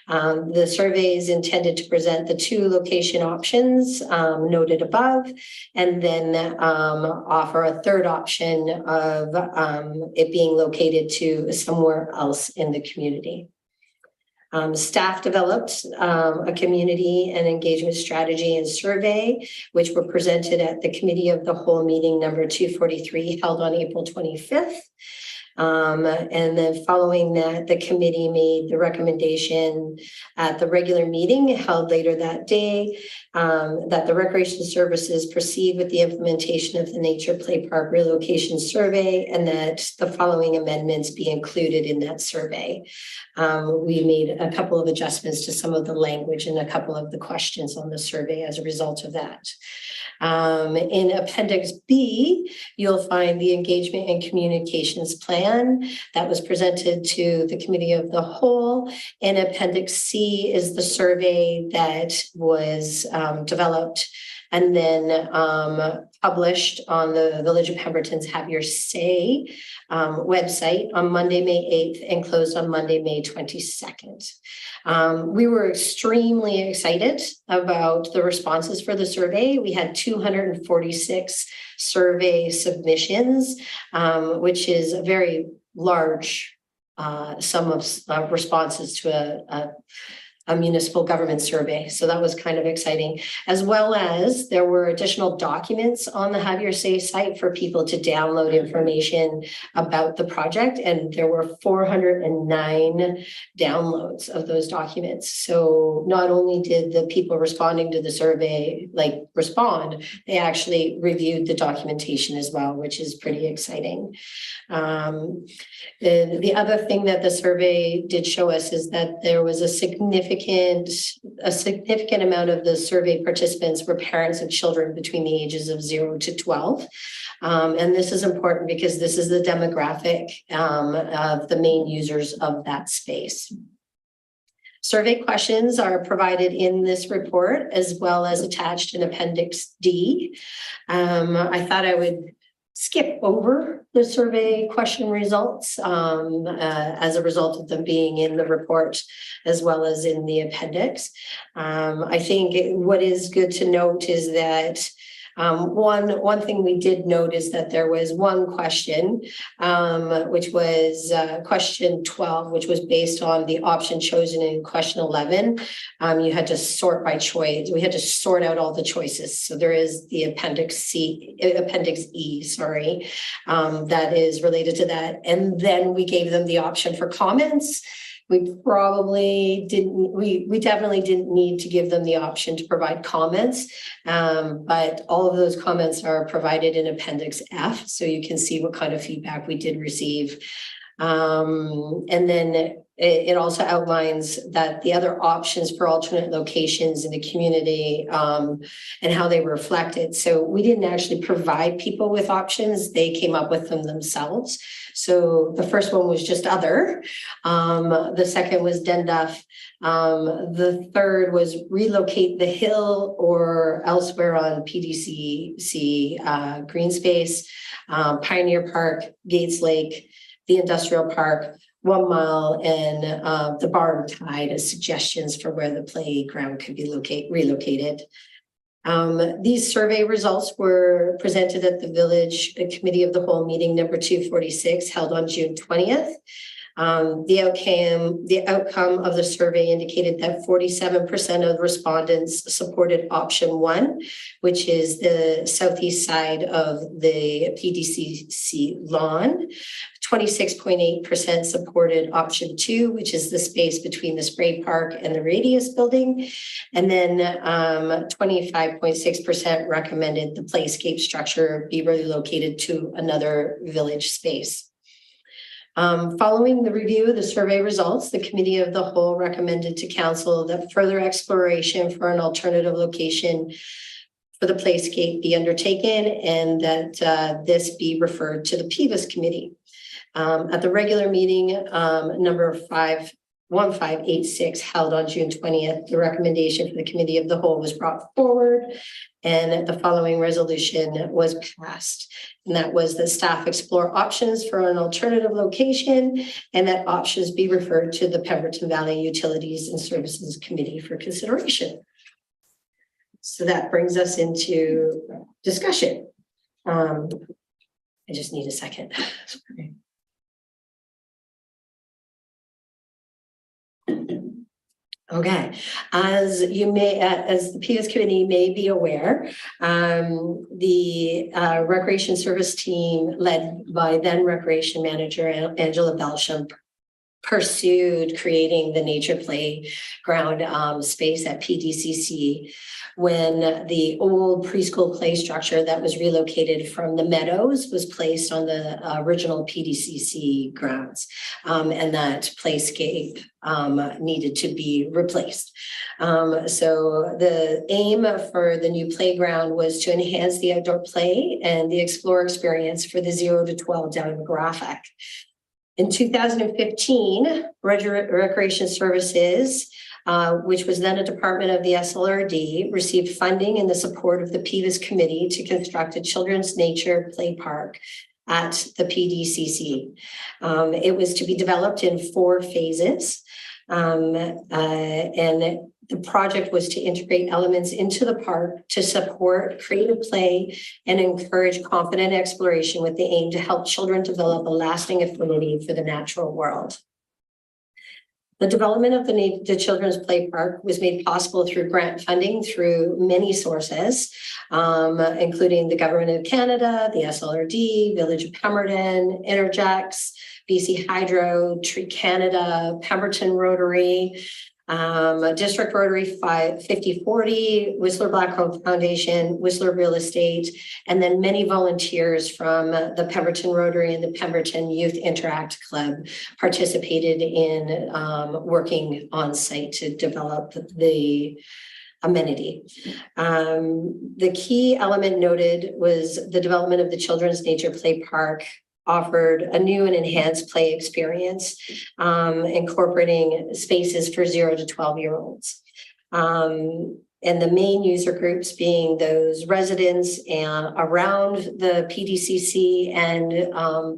The survey is intended to present the 2 location options noted above, and then offer a third option of it being located to somewhere else in the community. Staff developed a community and engagement strategy and survey, which were presented at the Committee of the Whole meeting number 243 held on April 25th. And then following that, the committee made the recommendation at the regular meeting held later that day that the recreation services proceed with the implementation of the Nature Play Park relocation survey, and that the following amendments be included in that survey. We made a couple of adjustments to some of the language and a couple of the questions on the survey as a result of that. In Appendix B, you'll find the engagement and communications plan that was presented to the Committee of the Whole. And Appendix C is the survey that was developed and then published on the Village of Pemberton's Have Your Say website on Monday, May 8th and closed on Monday, May 22nd. We were extremely excited about the responses for the survey. We had 246 survey submissions, which is a very large sum of responses to a municipal government survey. So that was kind of exciting, as well as there were additional documents on the Have Your Say site for people to download information about the project. And there were 409 downloads of those documents. So not only did the people responding to the survey respond, they actually reviewed the documentation as well, which is pretty exciting. The other thing that the survey did show us is that there was a significant amount of the survey participants were parents of children between the ages of 0 to 12. And this is important because this is the demographic of the main users of that space. Survey questions are provided in this report as well as attached in Appendix D. I thought I would skip over the survey question results as a result of them being in the report as well as in the appendix. I think what is good to note is that one thing we did note is that there was one question, which was question 12, which was based on the option chosen in question 11. You had to sort by choice. We had to sort out all the choices. So there is the Appendix E, sorry, that is related to that. And then we gave them the option for comments. We definitely didn't need to give them the option to provide comments, but all of those comments are provided in Appendix F, so you can see what kind of feedback we did receive. And then it also outlines that the other options for alternate locations in the community and how they were reflected. So we didn't actually provide people with options. They came up with them themselves. So the first one was just other. The second was Denduff. The third was relocate the hill or elsewhere on PDC green space, Pioneer Park, Gates Lake, the industrial park, 1 mile, and the Barn Tide as suggestions for where the playground could be relocated. These survey results were presented at the Village Committee of the Whole meeting number 246 held on June 20th. The outcome of the survey indicated that 47% of respondents supported option 1, which is the southeast side of the PDCC lawn. 26.8% supported option 2, which is the space between the spray park and the Radius building. And then 25.6% recommended the playscape structure be relocated to another village space. Following the review of the survey results, the Committee of the Whole recommended to Council that further exploration for an alternative location for the playscape be undertaken and that this be referred to the PVUS committee. At the regular meeting, number 1586 held on June 20th, the recommendation for the committee of the whole was brought forward and the following resolution was passed. And that was that staff explore options for an alternative location and that options be referred to the Pemberton Valley Utilities and Services Committee for consideration. So that brings us into discussion. I just need a second. Okay, as you may, as the PVUS committee may be aware, the recreation service team led by then recreation manager Angela Belsham pursued creating the nature playground space at PDCC when the old preschool play structure that was relocated from the Meadows was placed on the original PDCC grounds, and that playscape needed to be replaced. So the aim for the new playground was to enhance the outdoor play and the explore experience for the 0 to 12 demographic. In 2015, Recreation Services, which was then a department of the SLRD, received funding in the support of the PVUS committee to construct a children's nature play park at the PDCC. It was to be developed in 4 phases, and the project was to integrate elements into the park to support creative play and encourage confident exploration with the aim to help children develop a lasting affinity for the natural world. The development of the Children's Play Park was made possible through grant funding through many sources, including the Government of Canada, the SLRD, Village of Pemberton, Interjects, BC Hydro, Tree Canada, Pemberton Rotary, District Rotary 5040, Whistler Blackcomb Foundation, Whistler Real Estate, and then many volunteers from the Pemberton Rotary and the Pemberton Youth Interact Club participated in working on site to develop the amenity. The key element noted was the development of the Children's Nature Play Park offered a new and enhanced play experience, incorporating spaces for 0 to 12-year-olds. And the main user groups being those residents and around the PDCC and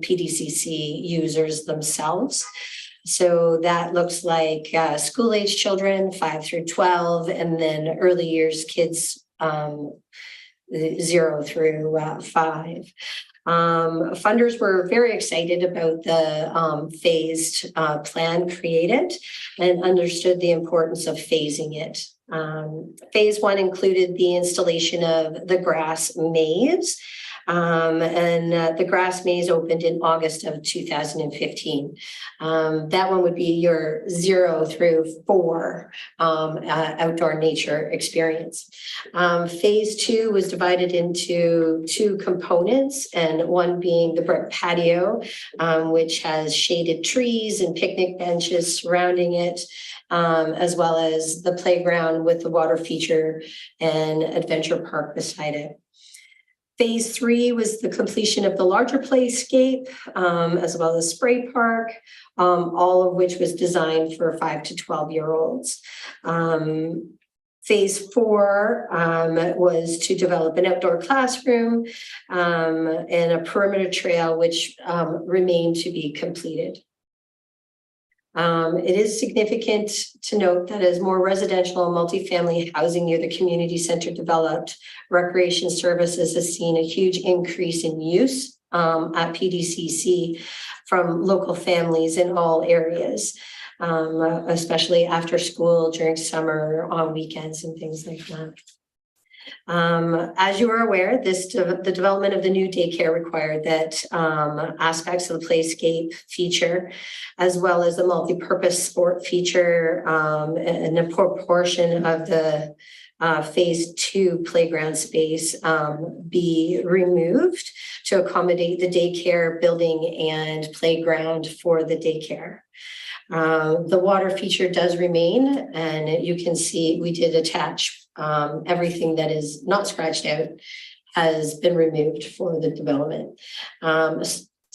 PDCC users themselves. So that looks like school-age children, 5 through 12, and then early years kids 0 through 5. Funders were very excited about the phased plan created and understood the importance of phasing it. Phase 1 included the installation of the grass maze, and the grass maze opened in August of 2015. That one would be your 0 through 4 outdoor nature experience. Phase 2 was divided into 2 components, and one being the brick patio, which has shaded trees and picnic benches surrounding it, as well as the playground with the water feature and adventure park beside it. Phase 3 was the completion of the larger playscape, as well as spray park, all of which was designed for 5 to 12-year-olds. Phase 4 was to develop an outdoor classroom and a perimeter trail, which remained to be completed. It is significant to note that as more residential and multifamily housing near the community center developed, recreation services has seen a huge increase in use at PDCC from local families in all areas, especially after school, during summer, on weekends and things like that. As you are aware, the development of the new daycare required that aspects of the playscape feature, as well as the multi-purpose sport feature, and a proportion of the phase 2 playground space be removed to accommodate the daycare building and playground for the daycare. The water feature does remain, and you can see we did attach everything that is not scratched out has been removed for the development.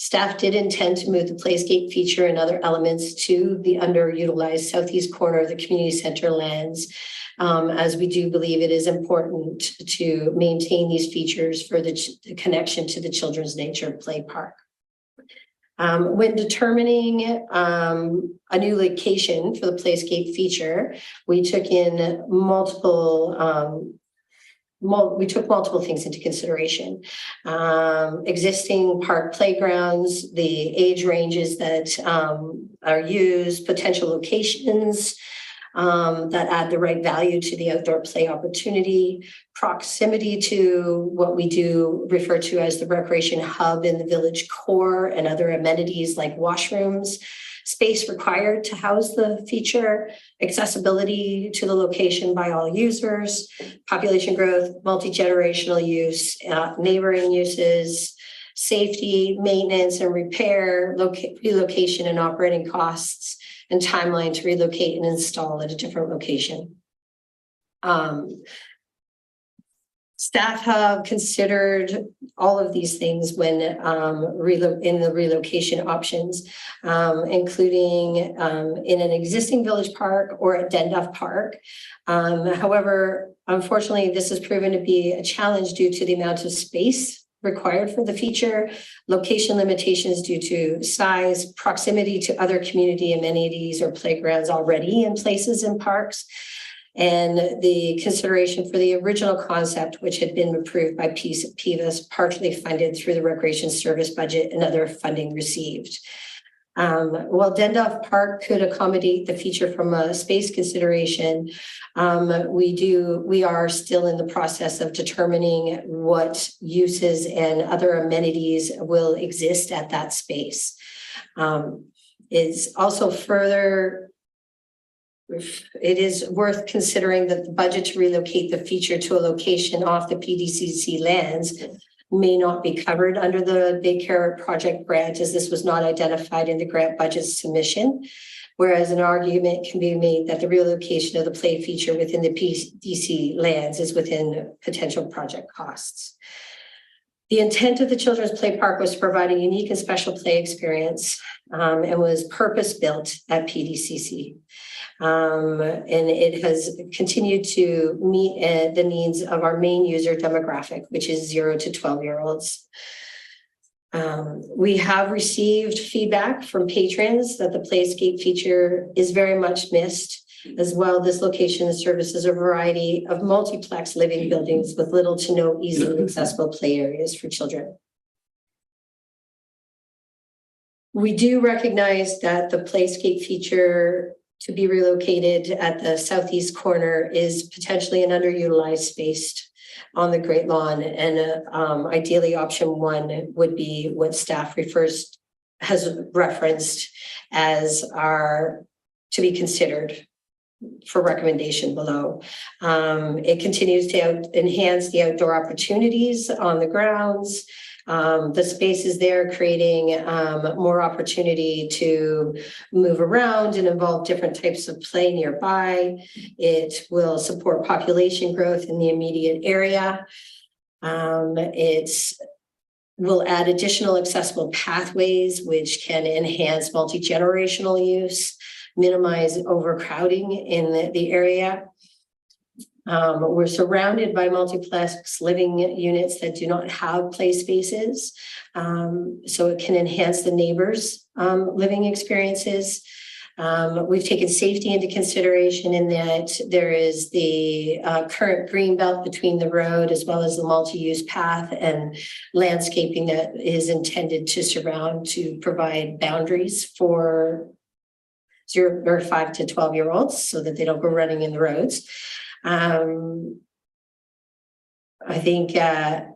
Staff did intend to move the playscape feature and other elements to the underutilized southeast corner of the community center lands, as we do believe it is important to maintain these features for the connection to the Children's Nature Play Park. When determining a new location for the playscape feature, we took in multiple things into consideration. Existing park playgrounds, the age ranges that are used, potential locations that add the right value to the outdoor play opportunity, proximity to what we do refer to as the recreation hub in the village core, and other amenities like washrooms, space required to house the feature, accessibility to the location by all users, population growth, multi-generational use, neighboring uses, safety, maintenance and repair, relocation and operating costs, and timeline to relocate and install at a different location. Staff have considered all of these things when in the relocation options, including in an existing village park or at Denduff Park. However, unfortunately, this has proven to be a challenge due to the amount of space required for the feature, location limitations due to size, proximity to other community amenities or playgrounds already in places in parks, and the consideration for the original concept, which had been approved by PVUS, partially funded through the Recreation Service budget and other funding received. While Denduff Park could accommodate the feature from a space consideration, we are still in the process of determining what uses and other amenities will exist at that space. It's also it is worth considering that the budget to relocate the feature to a location off the PDCC lands may not be covered under the Big Carrot project grant, as this was not identified in the grant budget submission. Whereas an argument can be made that the relocation of the play feature within the PDC lands is within potential project costs. The intent of the Children's Play Park was to provide a unique and special play experience and was purpose-built at PDCC. And it has continued to meet the needs of our main user demographic, which is 0 to 12-year-olds. We have received feedback from patrons that the playscape feature is very much missed. As well, this location services a variety of multiplex living buildings with little to no easily accessible play areas for children. We do recognize that the playscape feature to be relocated at the southeast corner is potentially an underutilized space on the Great Lawn, and ideally option one would be what staff has referenced as our to be considered for recommendation below. It continues to enhance the outdoor opportunities on the grounds. The space is there, creating more opportunity to move around and involve different types of play nearby. It will support population growth in the immediate area. It will add additional accessible pathways, which can enhance multi-generational use, minimize overcrowding in the area. We're surrounded by multiplex living units that do not have play spaces, so it can enhance the neighbors' living experiences. We've taken safety into consideration in that there is the current green belt between the road as well as the multi-use path and landscaping that is intended to surround to provide boundaries for 0 or 5 to 12-year-olds so that they don't go running in the roads. I think the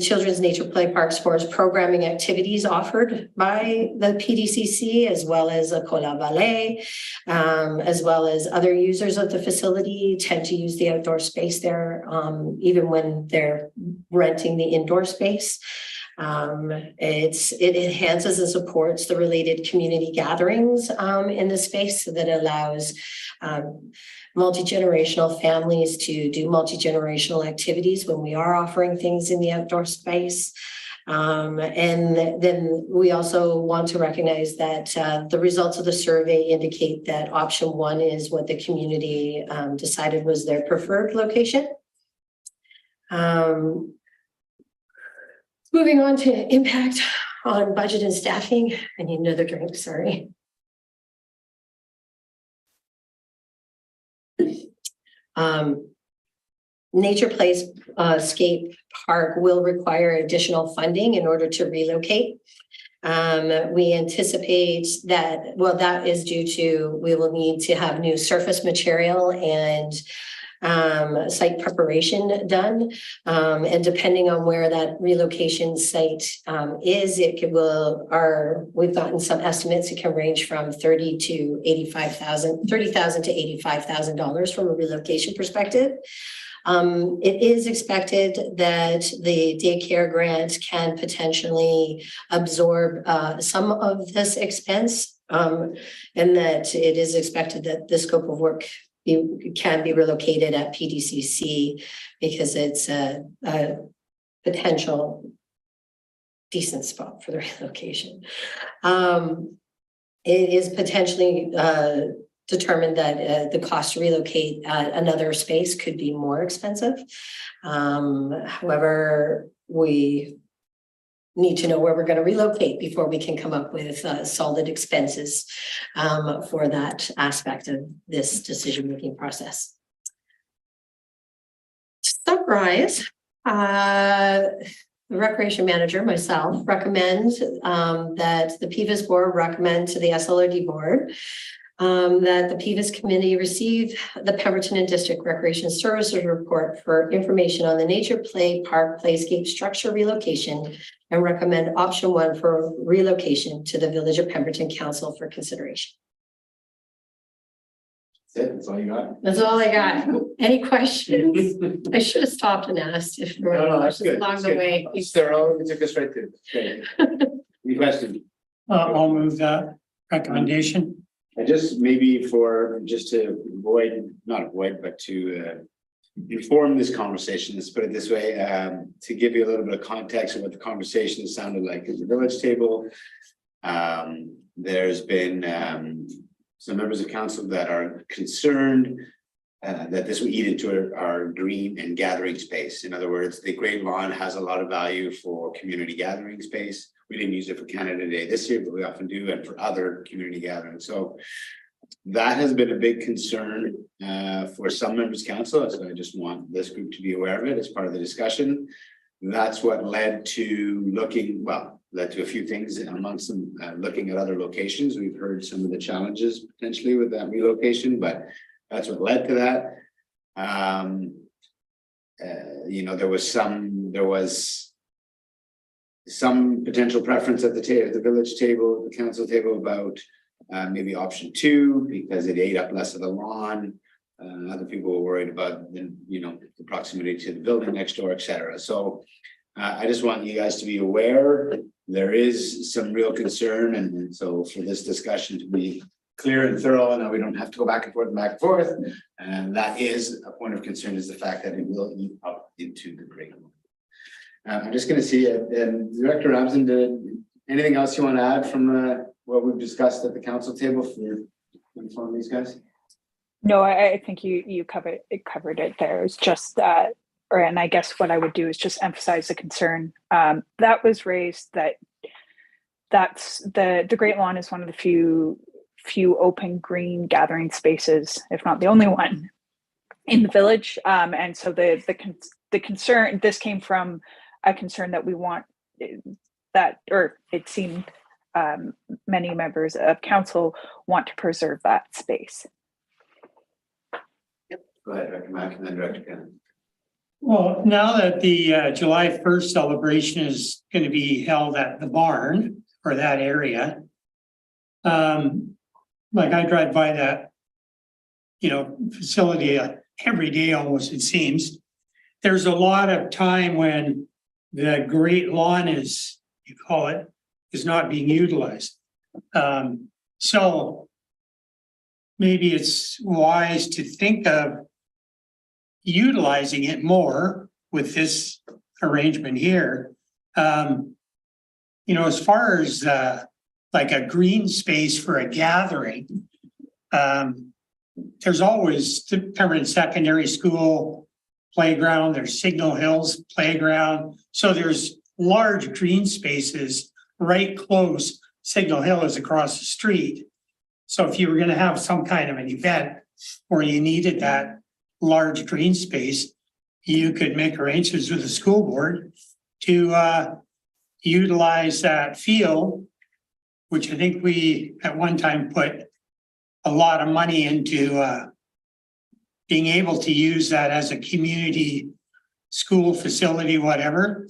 Children's Nature Play Park supports programming activities offered by the PDCC, as well as a Cola Ballet, as well as other users of the facility tend to use the outdoor space there, even when they're renting the indoor space. It enhances and supports the related community gatherings in the space, so that allows multi-generational families to do multi-generational activities when we are offering things in the outdoor space. And then we also want to recognize that the results of the survey indicate that option 1 is what the community decided was their preferred location. Moving on to impact on budget and staffing. I need another drink, sorry. Nature Place Scape Park will require additional funding in order to relocate. We anticipate that, well, that is due to, we will need to have new surface material and site preparation done. And depending on where that relocation site is, we've gotten some estimates. It can range from $30,000 to $85,000 from a relocation perspective. It is expected that the daycare grant can potentially absorb some of this expense, and that it is expected that the scope of work can be relocated at PDCC because it's a potential decent spot for the relocation. It is potentially determined that the cost to relocate another space could be more expensive. However, we need to know where we're going to relocate before we can come up with solid expenses for that aspect of this decision-making process. To summarize, the recreation manager, myself, recommends that the PVUS board recommend to the SLRD board that the PVUS committee receive the Pemberton and District Recreation Services report for information on the Nature Play Park Playscape structure relocation and recommend option 1 for relocation to the Village of Pemberton Council for consideration. That's all you got? That's all I got. Any questions? I should have stopped and asked if there were any questions along the way. It's thorough. It took us right to. Any questions? I'll move that recommendation. I just maybe just to not avoid, but to inform this conversation, let's put it this way, to give you a little bit of context of what the conversation sounded like at the village table. There's been some members of council that are concerned that this will eat into our green and gathering space. In other words, the Great Lawn has a lot of value for community gathering space. We didn't use it for Canada Day this year, but we often do, and for other community gatherings. So that has been a big concern for some members of council. So I just want this group to be aware of it as part of the discussion. That's what led to led to a few things amongst them, looking at other locations. We've heard some of the challenges potentially with that relocation, but that's what led to that. There was some potential preference at the village table, the council table, about maybe option 2 because it ate up less of the lawn. Other people were worried about the proximity to the building next door, etc. So I just want you guys to be aware there is some real concern, and so for this discussion to be clear and thorough, and that we don't have to go back and forth, and that is a point of concern, is the fact that it will eat up into the Great Lawn. I'm just going to see Director Ramsden, anything else you want to add from what we've discussed at the council table for informing these guys? No, I think you covered it there. It's just that, and I guess what I would do is just emphasize the concern that was raised, that's the Great Lawn is one of the few open green gathering spaces, if not the only one in the village. And so the concern, this came from a concern that we want that, or it seemed many members of council want to preserve that space. Go ahead, Director Mack, and then Director Cannon. Well, now that the July 1st celebration is going to be held at the barn or that area, like I drive by that, facility every day almost, it seems. There's a lot of time when the Great Lawn is not being utilized. So maybe it's wise to think of utilizing it more with this arrangement here. you know, as far as like a green space for a gathering, there's always the Pemberton Secondary School playground, there's Signal Hills playground. So there's large green spaces right close. Signal Hill is across the street. So if you were gonna have some kind of an event where you needed that large green space, you could make arrangements with the school board to utilize that field, which I think we at one time put a lot of money into being able to use that as a community school facility, whatever.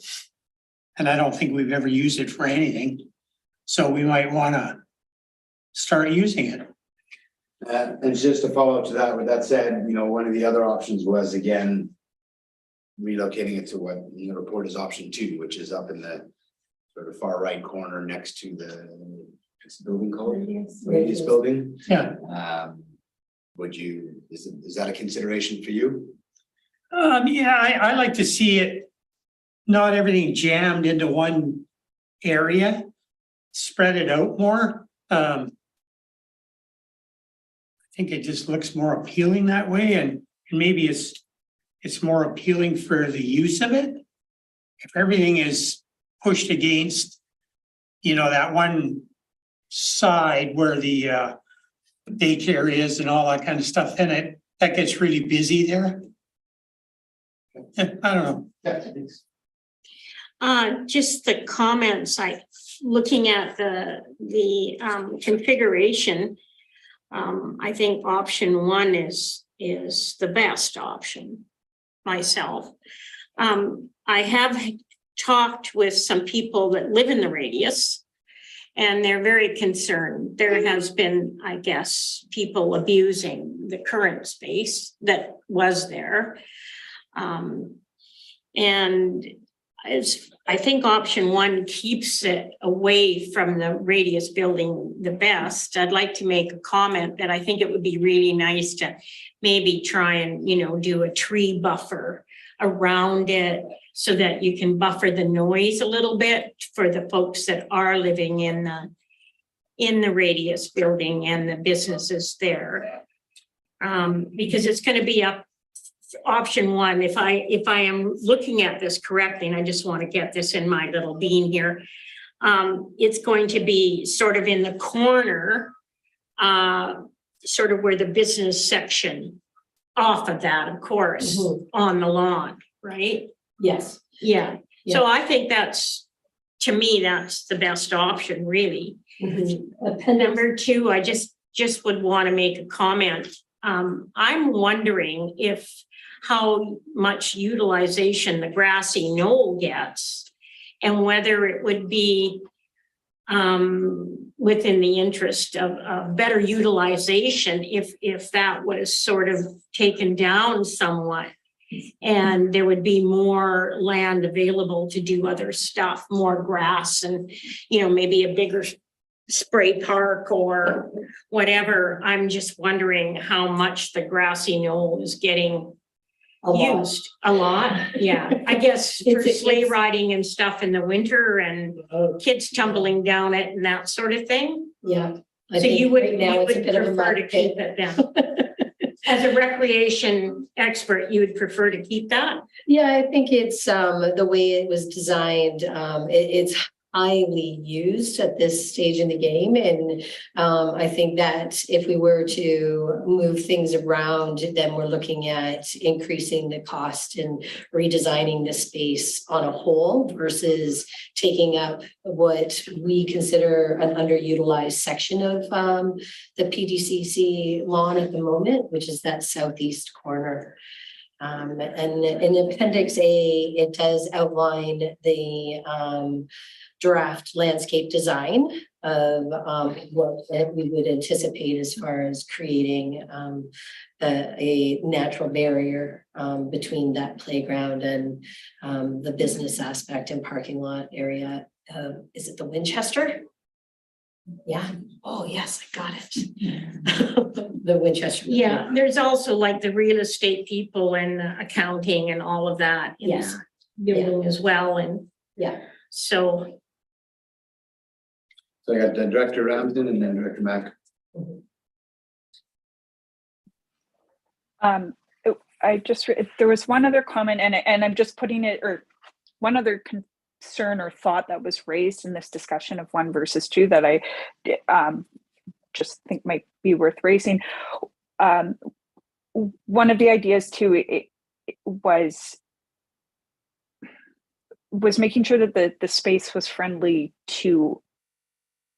And I don't think we've ever used it for anything. So we might want to start using it. And just to follow up to that, with that said, you know, one of the other options was again, relocating it to what in the report is option 2, which is up in the sort of far right corner next to it's the building called Radius building. Yeah. Would you, is that a consideration for you? Yeah, I like to see it, not everything jammed into one area, spread it out more. I think it just looks more appealing that way, and maybe it's more appealing for the use of it. If everything is pushed against, you know, that one side where the daycare is and all that kind of stuff, then that gets really busy there. Yeah, I don't know. Just the comments, looking at the configuration, I think option 1 is the best option myself. I have talked with some people that live in the radius, and they're very concerned. There has been, I guess, people abusing the current space that was there. And I think option 1 keeps it away from the radius building the best. I'd like to make a comment that I think it would be really nice to maybe try and, you know, do a tree buffer around it so that you can buffer the noise a little bit for the folks that are living in the radius building and the businesses there. Because it's going to be up option 1, if I am looking at this correctly, and I just want to get this in my little bean here, it's going to be sort of in the corner, sort of where the business section off of that, of course, on the lawn, right? Yes. Yeah. Yeah. So I think to me, that's the best option, really. Number 2, I just would want to make a comment. I'm wondering how much utilization the grassy knoll gets, and whether it would be within the interest of better utilization if that was sort of taken down somewhat, and there would be more land available to do other stuff, more grass, and, you know, maybe a bigger spray park or whatever. I'm just wondering how much the grassy knoll is getting used. A lot, yeah. I guess for sleigh riding and stuff in the winter and kids tumbling down it and that sort of thing. Yeah. So you would prefer to keep it down. As a recreation expert, you would prefer to keep that? Yeah, I think it's the way it was designed. It's highly used at this stage in the game. And I think that if we were to move things around, then we're looking at increasing the cost and redesigning the space on a whole versus taking up what we consider an underutilized section of the PDCC lawn at the moment, which is that southeast corner. And in Appendix A, it does outline the draft landscape design of what we would anticipate as far as creating a natural barrier between that playground and the business aspect and parking lot area. Is it the Winchester? Yeah. Oh, yes, I got it. The Winchester. Yeah, there's also like the real estate people and accounting and all of that in Yes. that building as well. And Yeah. so So I got Director Ramsden and then Director Mack. There was one other comment and I'm just putting it, or one other concern or thought that was raised in this discussion of 1 versus 2 that I just think might be worth raising. One of the ideas too, it was making sure that the space was friendly to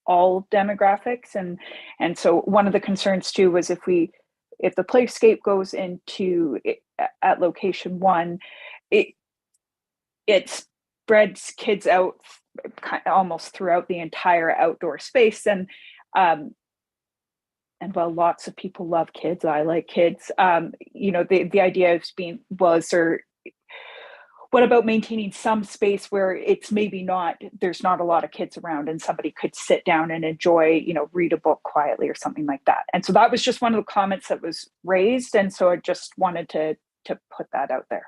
all demographics, and so one of the concerns too was if the playscape goes into at location 1, it spreads kids out almost throughout the entire outdoor space, and while lots of people love kids, I like kids, the idea what about maintaining some space where it's maybe there's not a lot of kids around and somebody could sit down and enjoy, read a book quietly or something like that. And so that was just one of the comments that was raised. And so I just wanted to put that out there.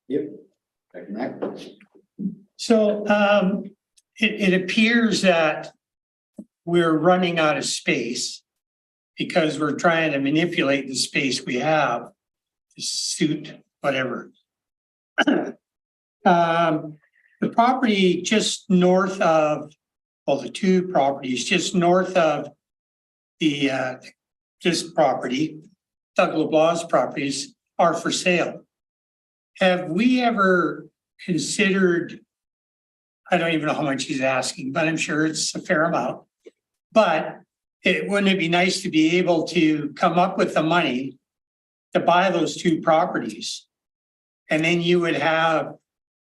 Yep. Director Mack. So it appears that we're running out of space because we're trying to manipulate the space we have to suit whatever. The property just north of, the 2 properties just north of this property, Doug LeBlanc's properties, are for sale. Have we ever considered, I don't even know how much he's asking, but I'm sure it's a fair amount. But wouldn't it be nice to be able to come up with the money to buy those 2 properties? And then you would have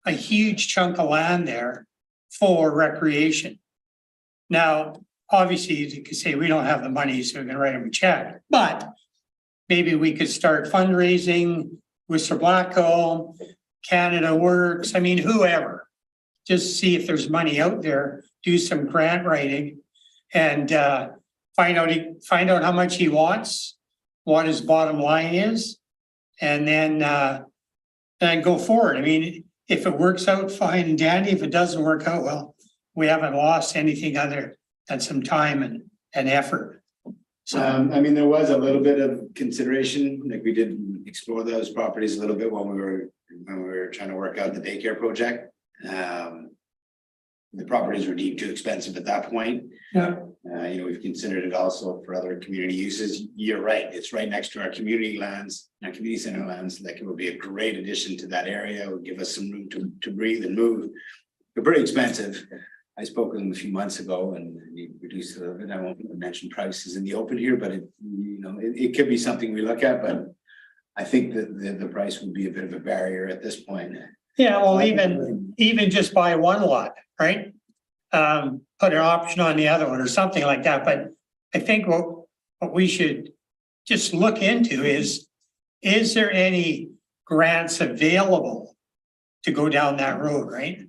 a huge chunk of land there for recreation. Now, obviously, you could say we don't have the money, so we're going to write them a check. But maybe we could start fundraising with Sir Blackcomb, Canada Works, whoever. Just see if there's money out there, do some grant writing, and find out how much he wants, what his bottom line is, and then go forward. If it works out, fine and dandy. If it doesn't work out, well, we haven't lost anything other than some time and effort. So, there was a little bit of consideration, like we did explore those properties a little bit when we were trying to work out the daycare project. The properties were deemed too expensive at that point. yeah. We've considered it also for other community uses. You're right, it's right next to our community lands, our community center lands. Like, it would be a great addition to that area. It would give us some room to breathe and move. They're pretty expensive. I spoke with them a few months ago and we reduced it a little bit. I won't mention prices in the open here, but it could be something we look at, but I think that the price would be a bit of a barrier at this point. Yeah, well, even just buy one lot, right? Put an option on the other one or something like that. But I think what we should just look into is there any grants available to go down that road, right?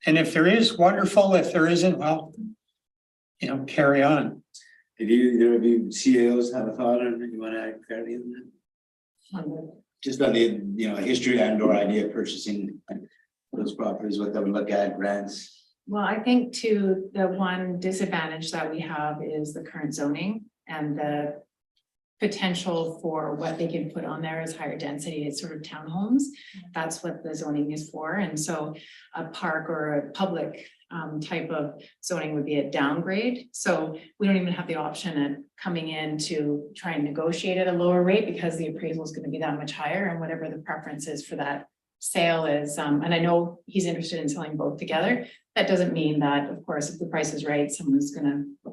And if there is, wonderful. If there isn't, well, carry on. Did either of you CEOs have a thought on it? You want to add clarity on that? Just on the history and/or idea of purchasing those properties, what they would look at, grants. Well, I think too, the one disadvantage that we have is the current zoning and the potential for what they can put on there is higher density. It's sort of townhomes. That's what the zoning is for. And so a park or a public type of zoning would be a downgrade. So we don't even have the option of coming in to try and negotiate at a lower rate because the appraisal is going to be that much higher, and whatever the preference is for that sale is. And I know he's interested in selling both together. That doesn't mean that, of course, if the price is right, someone's going to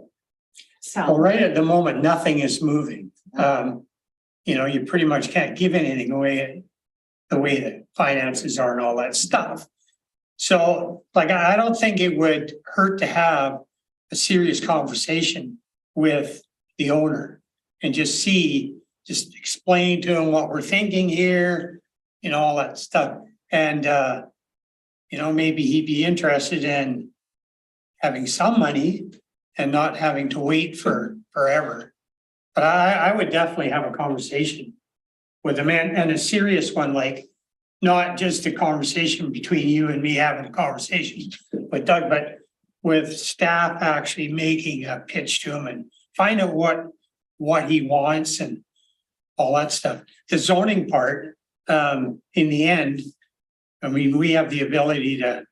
sell. Well, right at the moment, nothing is moving. You pretty much can't give anything away the way that finances are and all that stuff. So, I don't think it would hurt to have a serious conversation with the owner and just explain to him what we're thinking here, all that stuff. And, maybe he'd be interested in having some money and not having to wait for forever. But I would definitely have a conversation with him, and a serious one, not just a conversation between you and me having a conversation with Doug, but with staff actually making a pitch to him and find out what he wants and all that stuff. The zoning part, in the end, I mean, we have the ability to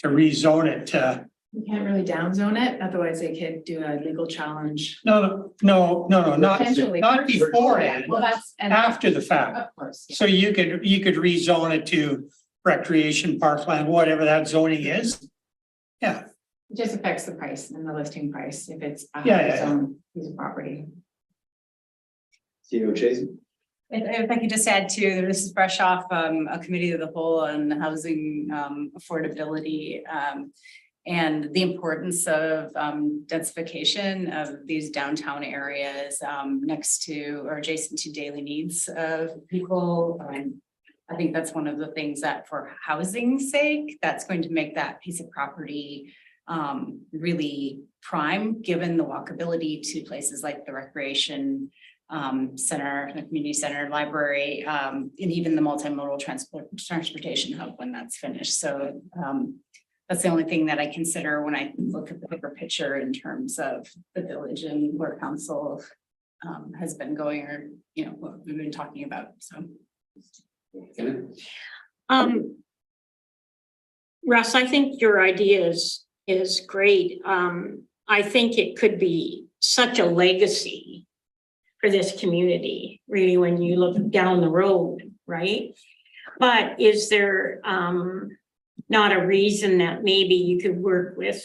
rezone it to, You can't really downzone it, otherwise they could do a legal challenge. not Potentially. beforehand, Well, that's, and after the fact. Of course, yeah. So you could rezone it to recreation parkland, whatever that zoning is. Yeah, It just affects the price and the listing price if it's a Yeah, its own piece of property. CEO Chase? If I could just add to, this is fresh off a committee of the whole on housing affordability and the importance of densification of these downtown areas next to or adjacent to daily needs of people. I think that's one of the things that for housing's sake, that's going to make that piece of property really prime, given the walkability to places like the recreation center, the community center, library, and even the multimodal transportation hub when that's finished. So that's the only thing that I consider when I look at the bigger picture in terms of the village and where council has been going, or what we've been talking about. So Russ, I think your idea is great. I think it could be such a legacy for this community, really, when you look down the road, right? But is there not a reason that maybe you could work with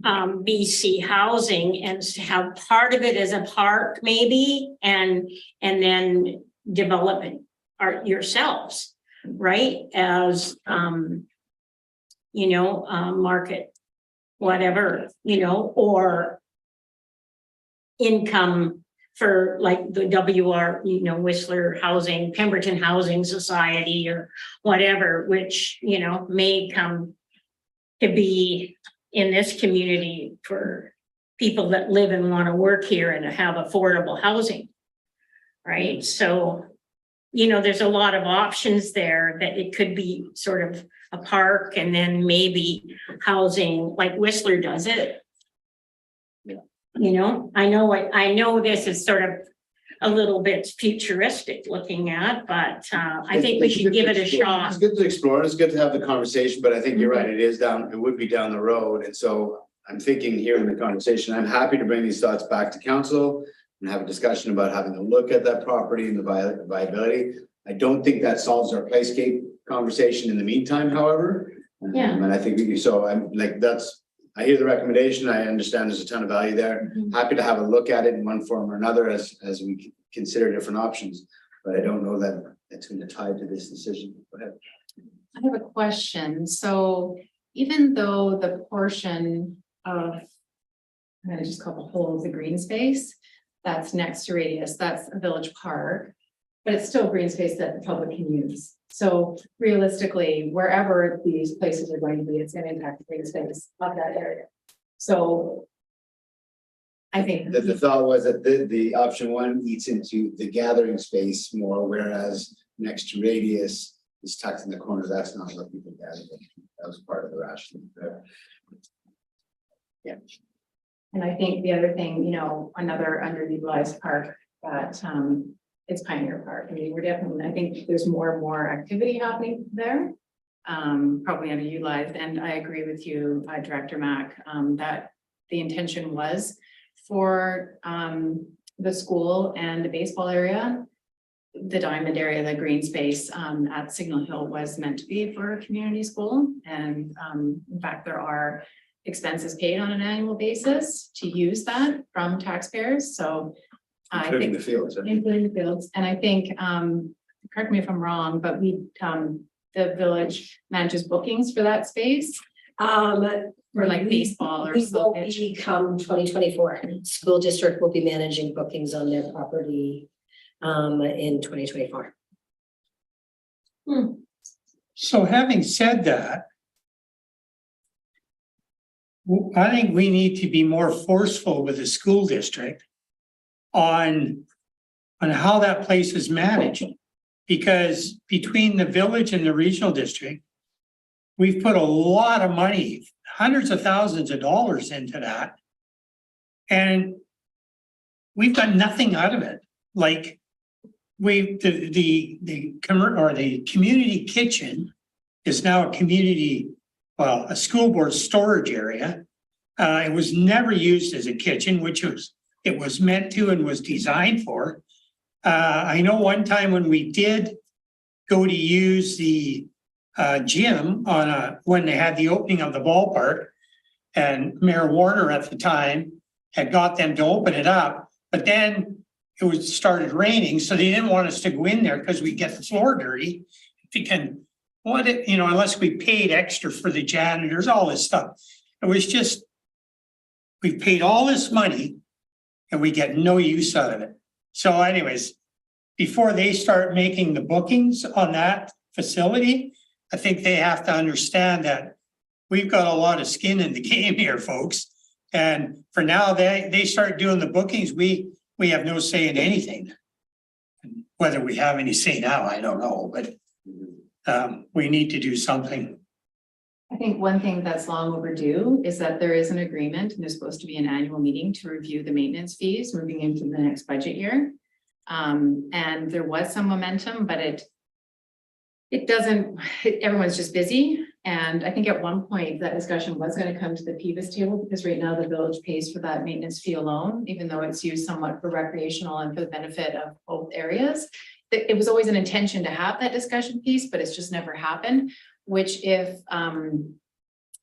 BC Housing and have part of it as a park maybe, and then develop it yourselves, right? As market, whatever, or income for like the Whistler Housing, Pemberton Housing Society or whatever, which, may come to be in this community for people that live and want to work here and have affordable housing. Right. So, there's a lot of options there that it could be sort of a park and then maybe housing like Whistler does it. I know this is sort of a little bit futuristic looking at, but I think we should give it a shot. It's good to explore. It's good to have the conversation, but I think you're right. It would be down the road. And so I'm thinking here in the conversation, I'm happy to bring these thoughts back to council and have a discussion about having a look at that property and the viability. I don't think that solves our playscape conversation in the meantime, however. Yeah. And I think I hear the recommendation. I understand there's a ton of value there. Happy to have a look at it in one form or another as we consider different options, but I don't know that it's going to tie to this decision. Go ahead. I have a question. So even though the portion of, I'm gonna just call the whole of the green space that's next to Radius, that's a village park, but it's still green space that the public can use. So realistically, wherever these places are going to be, it's going to impact the green space of that area. So I think The thought was that the option one eats into the gathering space more, whereas next to Radius is tucked in the corner. That's not what people gather. That was part of the rationale there. yeah. And I think the other thing, another underutilized park that it's Pioneer Park. I mean, I think there's more and more activity happening there. Probably underutilized. And I agree with you, Director Mack, that the intention was for the school and the baseball area. The diamond area, the green space at Signal Hill was meant to be for a community school. And in fact, there are expenses paid on an annual basis to use that from taxpayers. So Including the fields. including the fields. And I think, correct me if I'm wrong, but the village manages bookings for that space. For like baseball or We will something. be come 2024. School district will be managing bookings on their property in 2024. so having said that, I think we need to be more forceful with the school district on how that place is managed. Because between the village and the regional district, we've put a lot of money, hundreds of thousands of dollars into that. And we've got nothing out of it. Like the community kitchen is now a community, well, a school board storage area. It was never used as a kitchen, which it was meant to and was designed for. I know one time when we did go to use the gym when they had the opening of the ballpark, and Mayor Warner at the time had got them to open it up, but then it started raining, so they didn't want us to go in there because we get the floor dirty. Unless we paid extra for the janitors, all this stuff. It was just, we paid all this money and we get no use out of it. So anyways, before they start making the bookings on that facility, I think they have to understand that we've got a lot of skin in the game here, folks. And for now, they start doing the bookings, we have no say in anything. Whether we have any say now, I don't know, but we need to do something. I think one thing that's long overdue is that there is an agreement and there's supposed to be an annual meeting to review the maintenance fees moving into the next budget year. And there was some momentum, but everyone's just busy. And I think at one point that discussion was going to come to the PVUS table, because right now the village pays for that maintenance fee alone, even though it's used somewhat for recreational and for the benefit of both areas. It was always an intention to have that discussion piece, but it's just never happened, which if,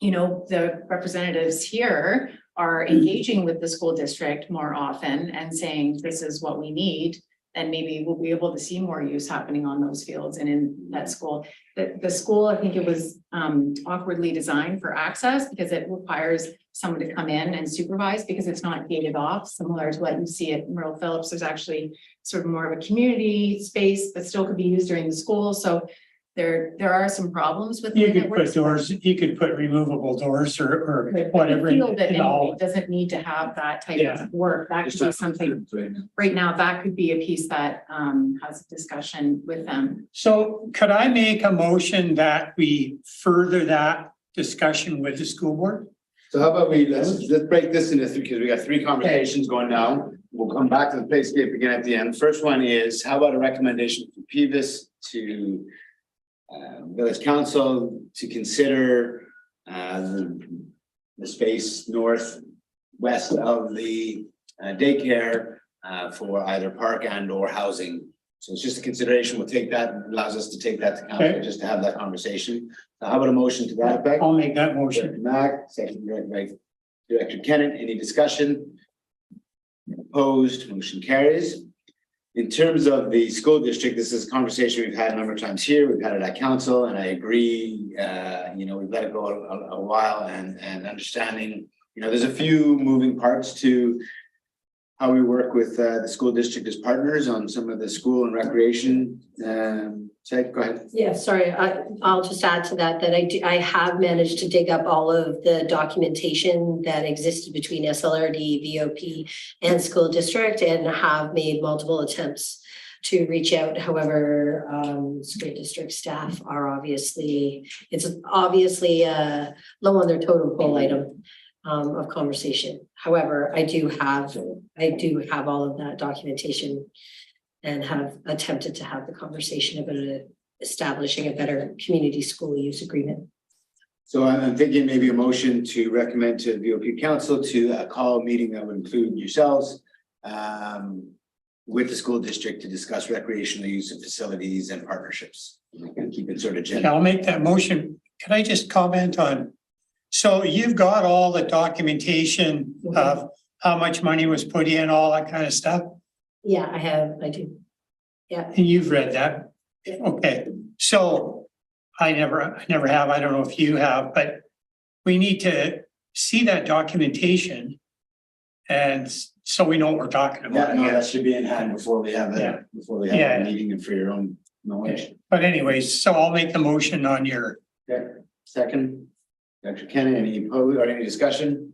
the representatives here are engaging with the school district more often and saying, this is what we need, then maybe we'll be able to see more use happening on those fields and in that school. The school, I think it was awkwardly designed for access because it requires someone to come in and supervise because it's not gated off, similar to what you see at Merle Phillips. There's actually sort of more of a community space, but still could be used during the school. So there are some problems with. You could put doors, you could put removable doors or whatever. It doesn't need to have that type of work. That could be something right now. That could be a piece that has a discussion with them. So could I make a motion that we further that discussion with the school board? So how about let's break this into three, because we got three conversations going now. We'll come back to the playscape again at the end. First one is, how about a recommendation from PVUS to village council to consider the space northwest of the daycare for either park and or housing. So it's just a consideration. We'll take that, allows us to take that to council just to have that conversation. So how about a motion to that effect? I'll make that motion. Mac, second by Director Kennett. Any discussion? Opposed, motion carries. In terms of the school district, this is a conversation we've had a number of times here. We've had it at council, and I agree. We've let it go a while, and understanding. There's a few moving parts to how we work with the school district as partners on some of the school and recreation. Go ahead. Yeah, sorry, I'll just add to that I have managed to dig up all of the documentation that existed between SLRD, VOP, and school district, and have made multiple attempts to reach out. However, school district staff are it's obviously low on their totem pole item of conversation. However, I do have all of that documentation and have attempted to have the conversation about establishing a better community school use agreement. So I'm thinking maybe a motion to recommend to VOP council to call a meeting that would include yourselves with the school district to discuss recreational use of facilities and partnerships. I'm going to keep it sort of general. Yeah, I'll make that motion. Can I just comment on? So you've got all the documentation of how much money was put in, all that kind of stuff? Yeah, I do. Yeah. And you've read that? Okay, so I never have, I don't know if you have, but we need to see that documentation. And so we know what we're talking about. Yeah, no, that should be in hand before we have a meeting and for your own knowledge. Okay. But anyways, so I'll make the motion on your. Okay, second. Dr. Kennedy, any opposed or any discussion?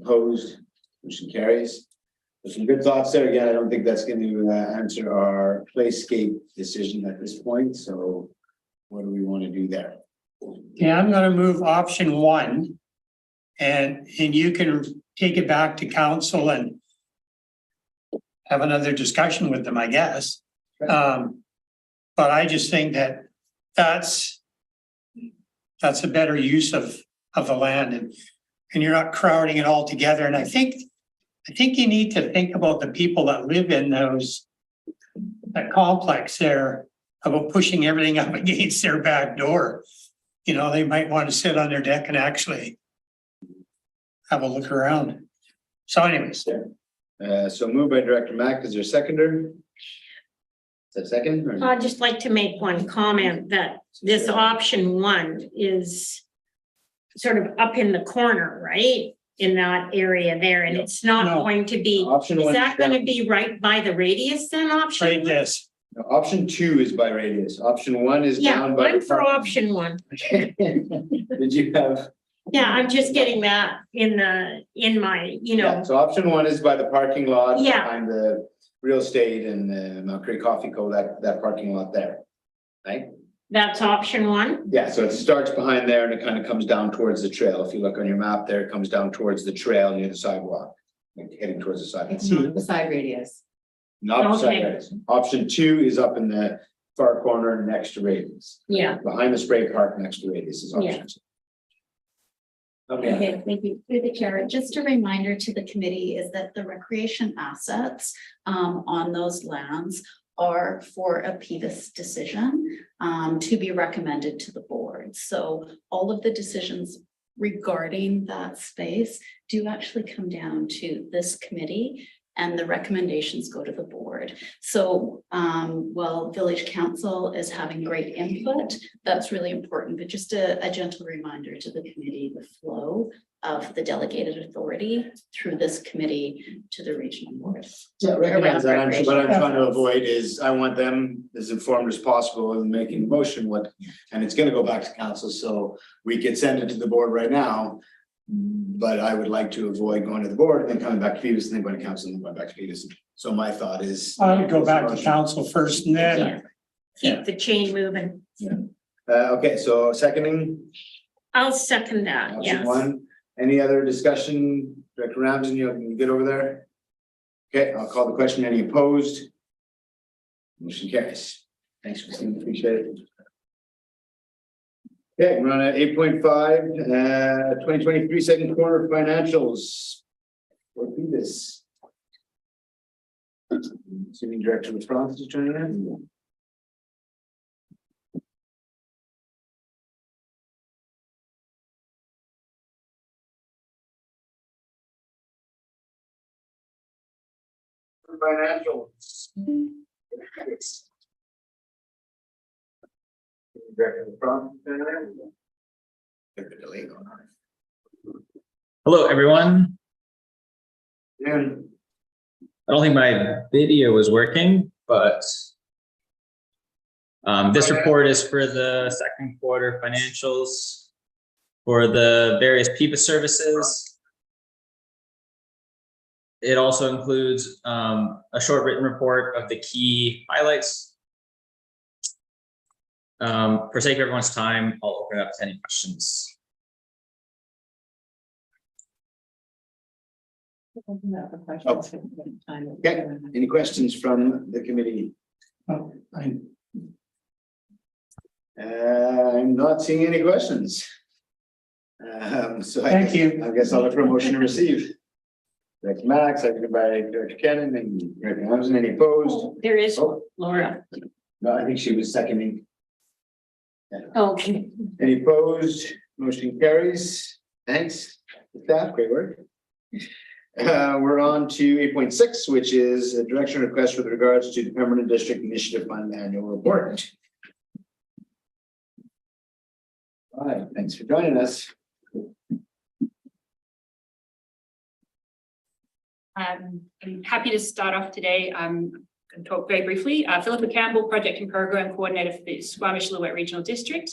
Opposed, motion carries. There's some good thoughts there. Again, I don't think that's going to answer our playscape decision at this point. So what do we want to do there? Yeah, I'm gonna move option one. And you can take it back to council and have another discussion with them, I guess. But I just think that that's a better use of the land, and you're not crowding it all together. And I think you need to think about the people that live in that complex there, about pushing everything up against their back door. You know, they might want to sit on their deck and actually have a look around. So anyways. So moved by Director Mack, is there a seconder? Is that second? or- I'd just like to make one comment that this option one is sort of up in the corner, right? In that area there, and it's not No. going to be, Option is one that is gonna down. be right by the radius then, option? Right, one? this. No, option two is by radius. Option one is Yeah, down by. I'm for option one. Did you have? Yeah, I'm just getting that in my, Yeah, so option one is by the parking lot. Yeah. Behind the real estate and the Mount Creek Coffee Co., that parking lot there. Right? that's option one. Yeah, so it starts behind there and it kind of comes down towards the trail. If you look on your map there, it comes down towards the trail near the sidewalk. Like heading towards the sidewalk. It's not the side radius. Not beside Okay. radius. Option two is up in the far corner next to radius. Yeah. Behind the spray park next to radius is Yeah. option two. Okay, Okay, thank you. Through the chair, just a reminder to the committee is that the recreation assets on those lands are for a PVUS decision to be recommended to the board. So all of the decisions regarding that space do actually come down to this committee, and the recommendations go to the board. So while village council is having great input, that's really important, but just a gentle reminder to the committee, the flow of the delegated authority through this committee to the regional board. yeah, recognize that. Around What I'm trying to recreation. avoid is I want them as informed as possible in making the motion and it's gonna go back to council, so we could send it to the board right now. But I would like to avoid going to the board and then coming back to PVUS and then going to council and then going back to PVUS. So my thought is. I would go back to council first and then. Keep the chain moving. Okay, so seconding, I'll second that, option yes. one. Any other discussion? Director Ramsden, you good over there? Okay, I'll call the question. Any opposed? Motion carries. Thanks, Christine. Appreciate it. Okay, we're on 8.5, 2023 second quarter financials. What be this? Assuming Director LaFrance is joining in. Financials. Director LaFrance is joining in. Bit of a delay going on. Hello, everyone. And I don't think my video is working, but this report is for the second quarter financials for the various PVUS services. It also includes a short written report of the key highlights. For sake of everyone's time, I'll open it up to any questions. Okay, any questions from the committee? Oh, I'm not seeing any questions. So Thank you. I guess I'll look for a motion to receive. Director Max, seconded by Director Cannon, and Director Hamilton. Any opposed? There is Oh, Laura. no, I think she was seconding. Okay. Any opposed? Motion carries. Thanks, staff, great work. We're on to 8.6, which is a direction request with regards to the Permanent District Initiative Fund annual report. All right, thanks for joining us. I'm happy to start off today. I'm going to talk very briefly. Philippa Campbell, Project and Program Coordinator for the Squamish-Lillooet Regional District.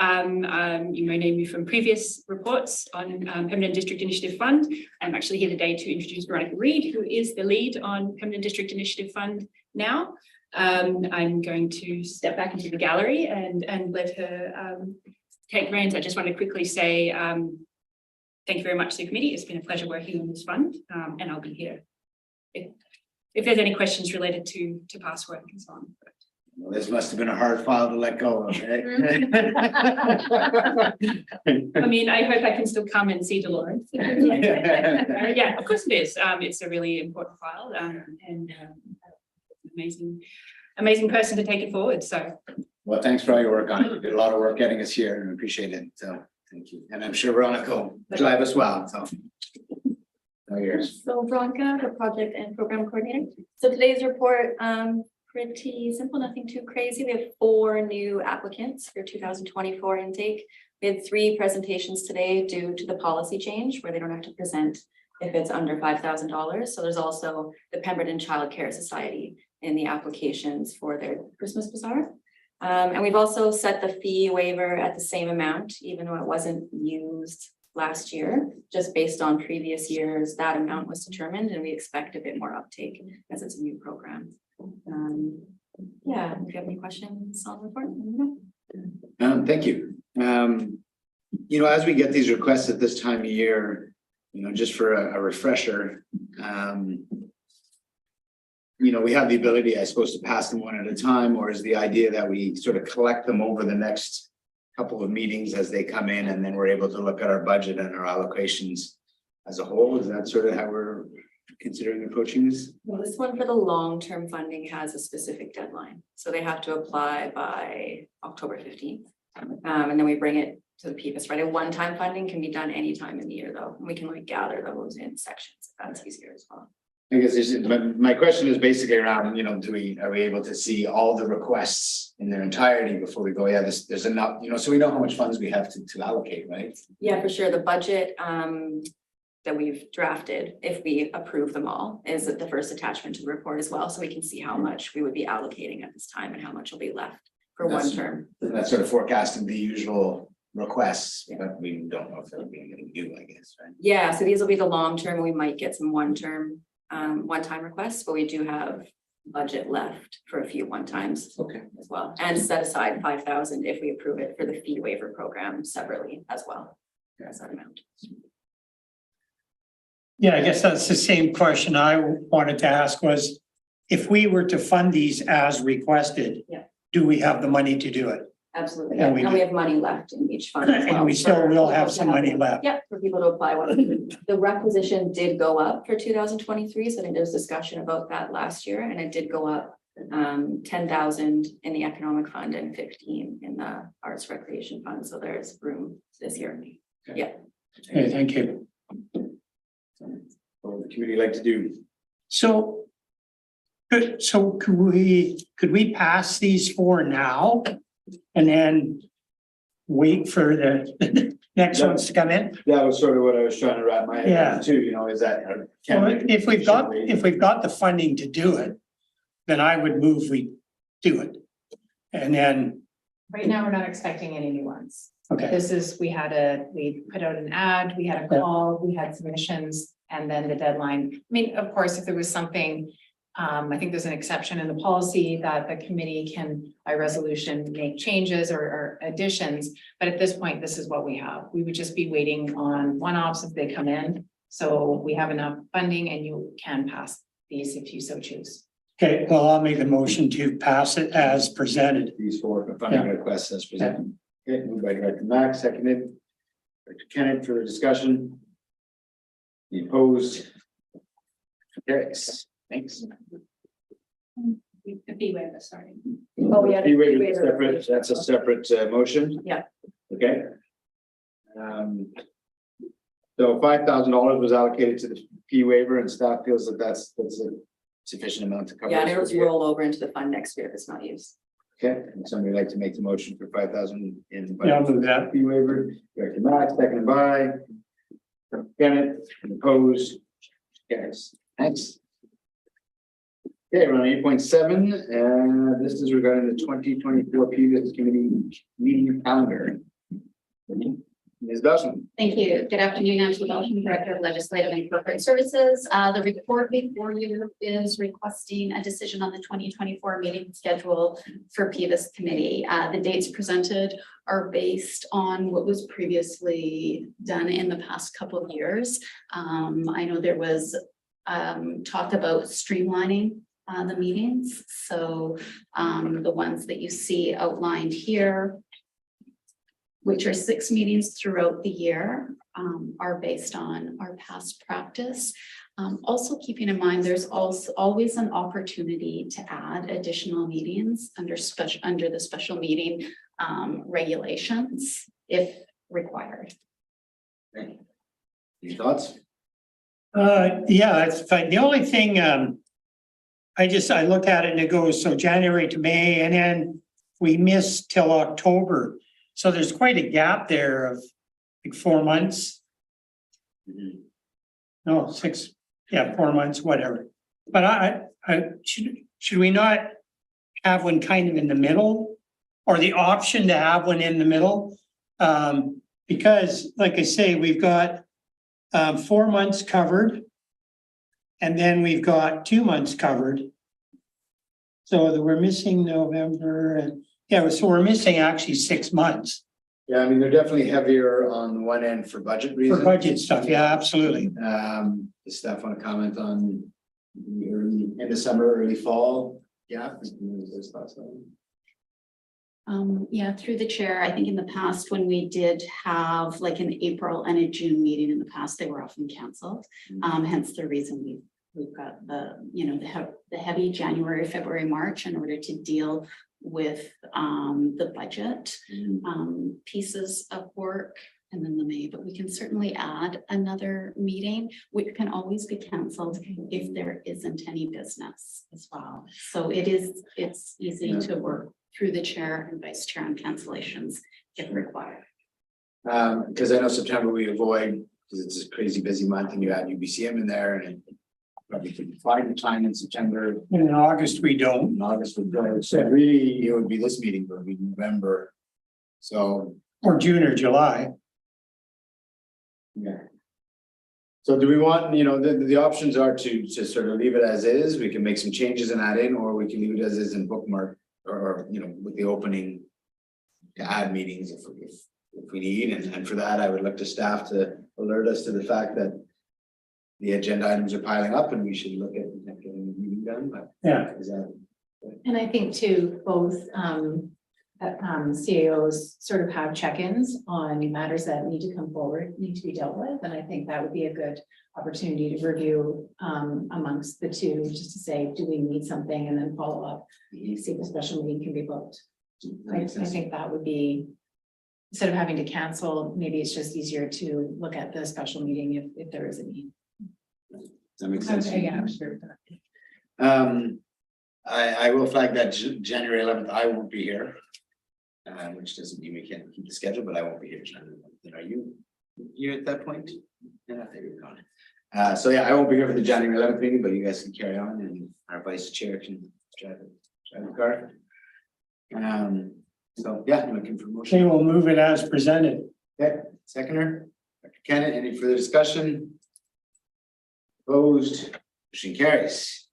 You may know me from previous reports on Permanent District Initiative Fund. I'm actually here today to introduce Veronica Reid, who is the lead on Permanent District Initiative Fund now. I'm going to step back into the gallery and let her take reins, I just want to quickly say thank you very much to the committee. It's been a pleasure working on this fund, and I'll be here if there's any questions related to past work and so on. Well, this must have been a hard file to let go of, eh? I mean, I hope I can still come and see Dolores. Yeah, of course it is. It's a really important file, and amazing person to take it forward. So, Well, thanks for all your work on it. You did a lot of work getting us here and we appreciate it. So thank you. And I'm sure Veronica will drive us well. So. All yours. So Veronica, the project and program coordinator. So today's report, pretty simple, nothing too crazy. We have 4 new applicants for 2024 intake. We had 3 presentations today due to the policy change where they don't have to present if it's under $5,000. So there's also the Pemberton Child Care Society in the applications for their Christmas bazaar. And we've also set the fee waiver at the same amount, even though it wasn't used last year, just based on previous years, that amount was determined, and we expect a bit more uptake as it's a new program. Yeah, if you have any questions on the report. Thank you. You know, as we get these requests at this time of year, you know, just for a refresher, you know, we have the ability, I suppose, to pass them one at a time, or is the idea that we sort of collect them over the next couple of meetings as they come in, and then we're able to look at our budget and our allocations as a whole? Is that sort of how we're considering approaching this? Well, this one for the long-term funding has a specific deadline, so they have to apply by October 15th. And then we bring it to the PVUS, right? A one-time funding can be done anytime in the year though. We can like gather those in sections, if that's easier as well. I guess my question is basically around, you know, are we able to see all the requests in their entirety before we go, yeah, there's enough, you know, so we know how much funds we have to allocate, right? Yeah, for sure. The budget that we've drafted, if we approve them all, is the first attachment to the report as well. So we can see how much we would be allocating at this time and how much will be left for one term. That's sort of forecasting the usual requests, but we don't know if they'll be anything new, I guess, right? Yeah, so these will be the long term. We might get some one-time requests, but we do have budget left for a few one-times as well, and set aside 5,000 if we approve it for the fee waiver program separately as well. That's that amount. Yeah, I guess that's the same question I wanted to ask was, if we were to fund these as requested, do we have the money to do it? Absolutely, And and we have money left in each fund as well. And we still for will people have to some money left. Yeah, for people to apply. The requisition did go up for 2023, so I think there's discussion about that last year, and it did go up 10,000 in the economic fund and 15 in the arts recreation fund. So there's room this year. Yeah. Okay, thank you. What would the committee like to do? So could we pass these 4 now and then wait for the next ones to come in? That was sort of what I was trying to wrap my head around too, you know, is that. If we've got the funding to do it, then I would move we do it. And then, Right now, we're not expecting any new ones. okay, This is, we put out an ad, we had a call, we had submissions, and then the deadline. I mean, of course, if there was something, I think there's an exception in the policy that the committee can, by resolution, make changes or additions. But at this point, this is what we have. We would just be waiting on one-offs if they come in. So we have enough funding and you can pass these if you so choose. okay, well, I'll make a motion to pass it as presented. These 4 funding requests as presented. Okay, moved by Director Mack, seconded. Director Kennett for the discussion. The opposed. Carries. Thanks. The fee waiver, sorry. Oh, yeah. Fee waiver is separate, that's a separate motion. Yeah. Okay. So $5,000 was allocated to the fee waiver, and staff feels that that's a sufficient amount to cover. Yeah, and us it'll for the year. roll over into the fund next year if it's not used. Okay, and somebody like to make the motion for 5,000 in. Yeah, I'll move that. Fee waiver, Director Mack, seconded by Kenneth, opposed. Carries. Thanks. Okay, we're on 8.7, this is regarding the 2024 PVUS committee meeting calendar. Ms. Belson. Thank you. Good afternoon. I'm Sue Director of Legislative and Corporate Services. The report before you is requesting a decision on the 2024 meeting schedule for PVUS committee. The dates presented are based on what was previously done in the past couple of years. I know there was talk about streamlining the meetings. So the ones that you see outlined here, which are 6 meetings throughout the year, are based on our past practice. Also keeping in mind, there's also always an opportunity to add additional meetings under the special meeting regulations if required. Okay. Any thoughts? Yeah, that's fine. The only thing, I look at it and it goes, so January to May, and then we miss till October. So there's quite a gap there of like 4 months. No, 6, 4 months, whatever. But should we not have one kind of in the middle, or the option to have one in the middle? Because like I say, we've got 4 months covered, and then we've got 2 months covered. So we're missing November, and so we're missing actually 6 months. Yeah, I mean, they're definitely heavier on one end for budget reasons. For budget stuff, yeah, absolutely. Does staff want to comment on the early, end of summer, early fall? Yeah. Those thoughts on it? Through the chair, I think in the past when we did have like an April and a June meeting in the past, they were often canceled. Hence the reason we've got the heavy January, February, March in order to deal with the budget pieces of work, and then the May. But we can certainly add another meeting, which can always be canceled if there isn't any business as well. So it's easy to work through the chair and vice chair on cancellations if required. Because I know September we avoid, because it's a crazy busy month, and you add UBCM in there, and probably couldn't find the time in September. In August, we don't. In August, we don't. So really, it would be this meeting, but it would be November. So. Or June or July. Yeah. So do we want, the options are to sort of leave it as is, we can make some changes and add in, or we can leave it as is and bookmark, or with the opening to add meetings if we need. And for that, I would look to staff to alert us to the fact that the agenda items are piling up and we should look at getting the meeting done, but yeah. And I think too, both CAOs sort of have check-ins on matters that need to come forward, need to be dealt with. And I think that would be a good opportunity to review amongst the two, just to say, do we need something, and then follow up, see if the special meeting can be booked. I think that would be, instead of having to cancel, maybe it's just easier to look at the special meeting if there is a need. That makes sense. Okay, yeah, I'm sure of that. I will flag that January 11th, I won't be here. Which doesn't mean we can't keep the schedule, but I won't be here January 11th. Are you at that point? Yeah, I think you're gone. So yeah, I won't be here for the January 11th meeting, but you guys can carry on, and our vice chair can drive the car. So yeah, I'm looking for a motion. Okay, we'll move it as presented. Okay, seconder, Dr. Kennett, any further discussion? Opposed, motion carries.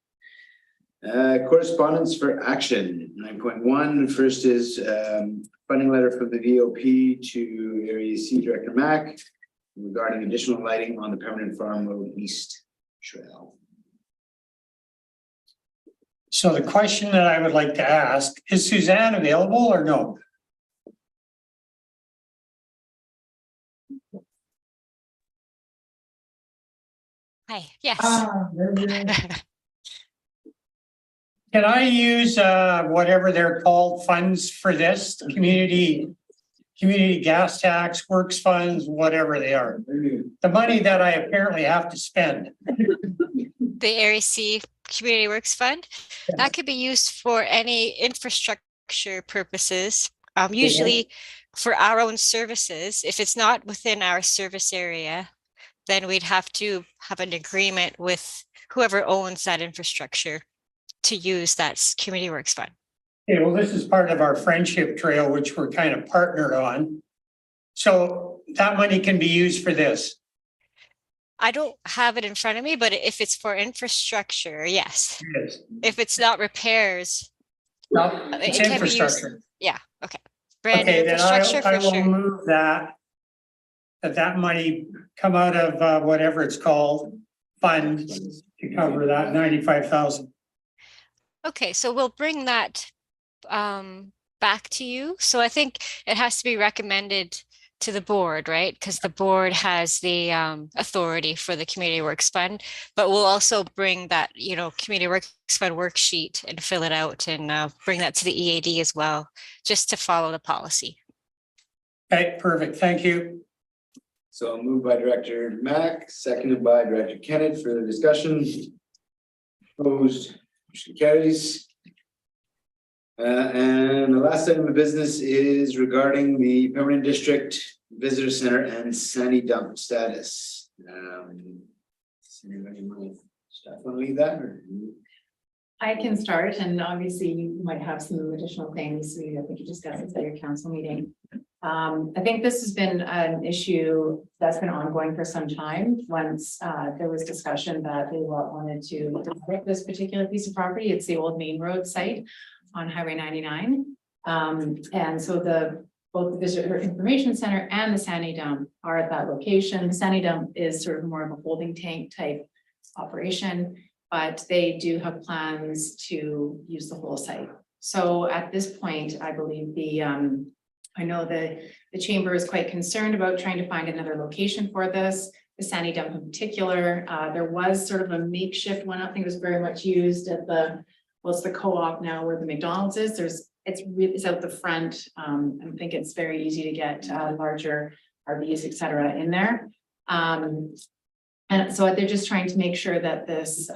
Correspondence for action, 9.1. First is funding letter from the VOP to Area C Director Mack regarding additional lighting on the Permanent Farm Road East Trail. So the question that I would like to ask, is Suzanne available or no? Hi, yes. Can I use whatever they're called funds for this community gas tax, works funds, whatever they are? The money that I apparently have to spend. The Area C Community Works Fund, that could be used for any infrastructure purposes, usually for our own services. If it's not within our service area, then we'd have to have an agreement with whoever owns that infrastructure to use that Community Works Fund. Okay, well, this is part of our friendship trail, which we're kind of partnered on. So that money can be used for this. I don't have it in front of me, but if it's for infrastructure, yes. Yes. If it's not repairs, No, it's it can be used. infrastructure. Yeah, okay. Brand new Okay, then infrastructure I for will sure. move that money come out of whatever it's called, fund to cover that 95,000. Okay, so we'll bring that back to you. So I think it has to be recommended to the board, right? Because the board has the authority for the community works fund, but we'll also bring that, community works fund worksheet and fill it out and bring that to the EAD as well, just to follow the policy. Okay, perfect. Thank you. So moved by Director Mack, seconded by Director Kenneth. Further discussion? Opposed? Motion carries. And the last item of business is regarding the permanent district visitor center and Sandy dump status. Staff want to lead that or? I can start, and obviously you might have some additional things. I think you discussed this at your council meeting. I think this has been an issue that's been ongoing for some time. Once there was discussion that they wanted to develop this particular piece of property, it's the old main road site on Highway 99. And so both the visitor information center and the Sandy dump are at that location. The Sandy dump is sort of more of a holding tank type operation, but they do have plans to use the whole site. So at this point, I believe I know the chamber is quite concerned about trying to find another location for this. The Sandy dump in particular, there was sort of a makeshift one. I think it was very much used at it's the co-op now where the McDonald's is. It's out the front. I think it's very easy to get larger RVs, et cetera, in there. And so they're just trying to make sure that this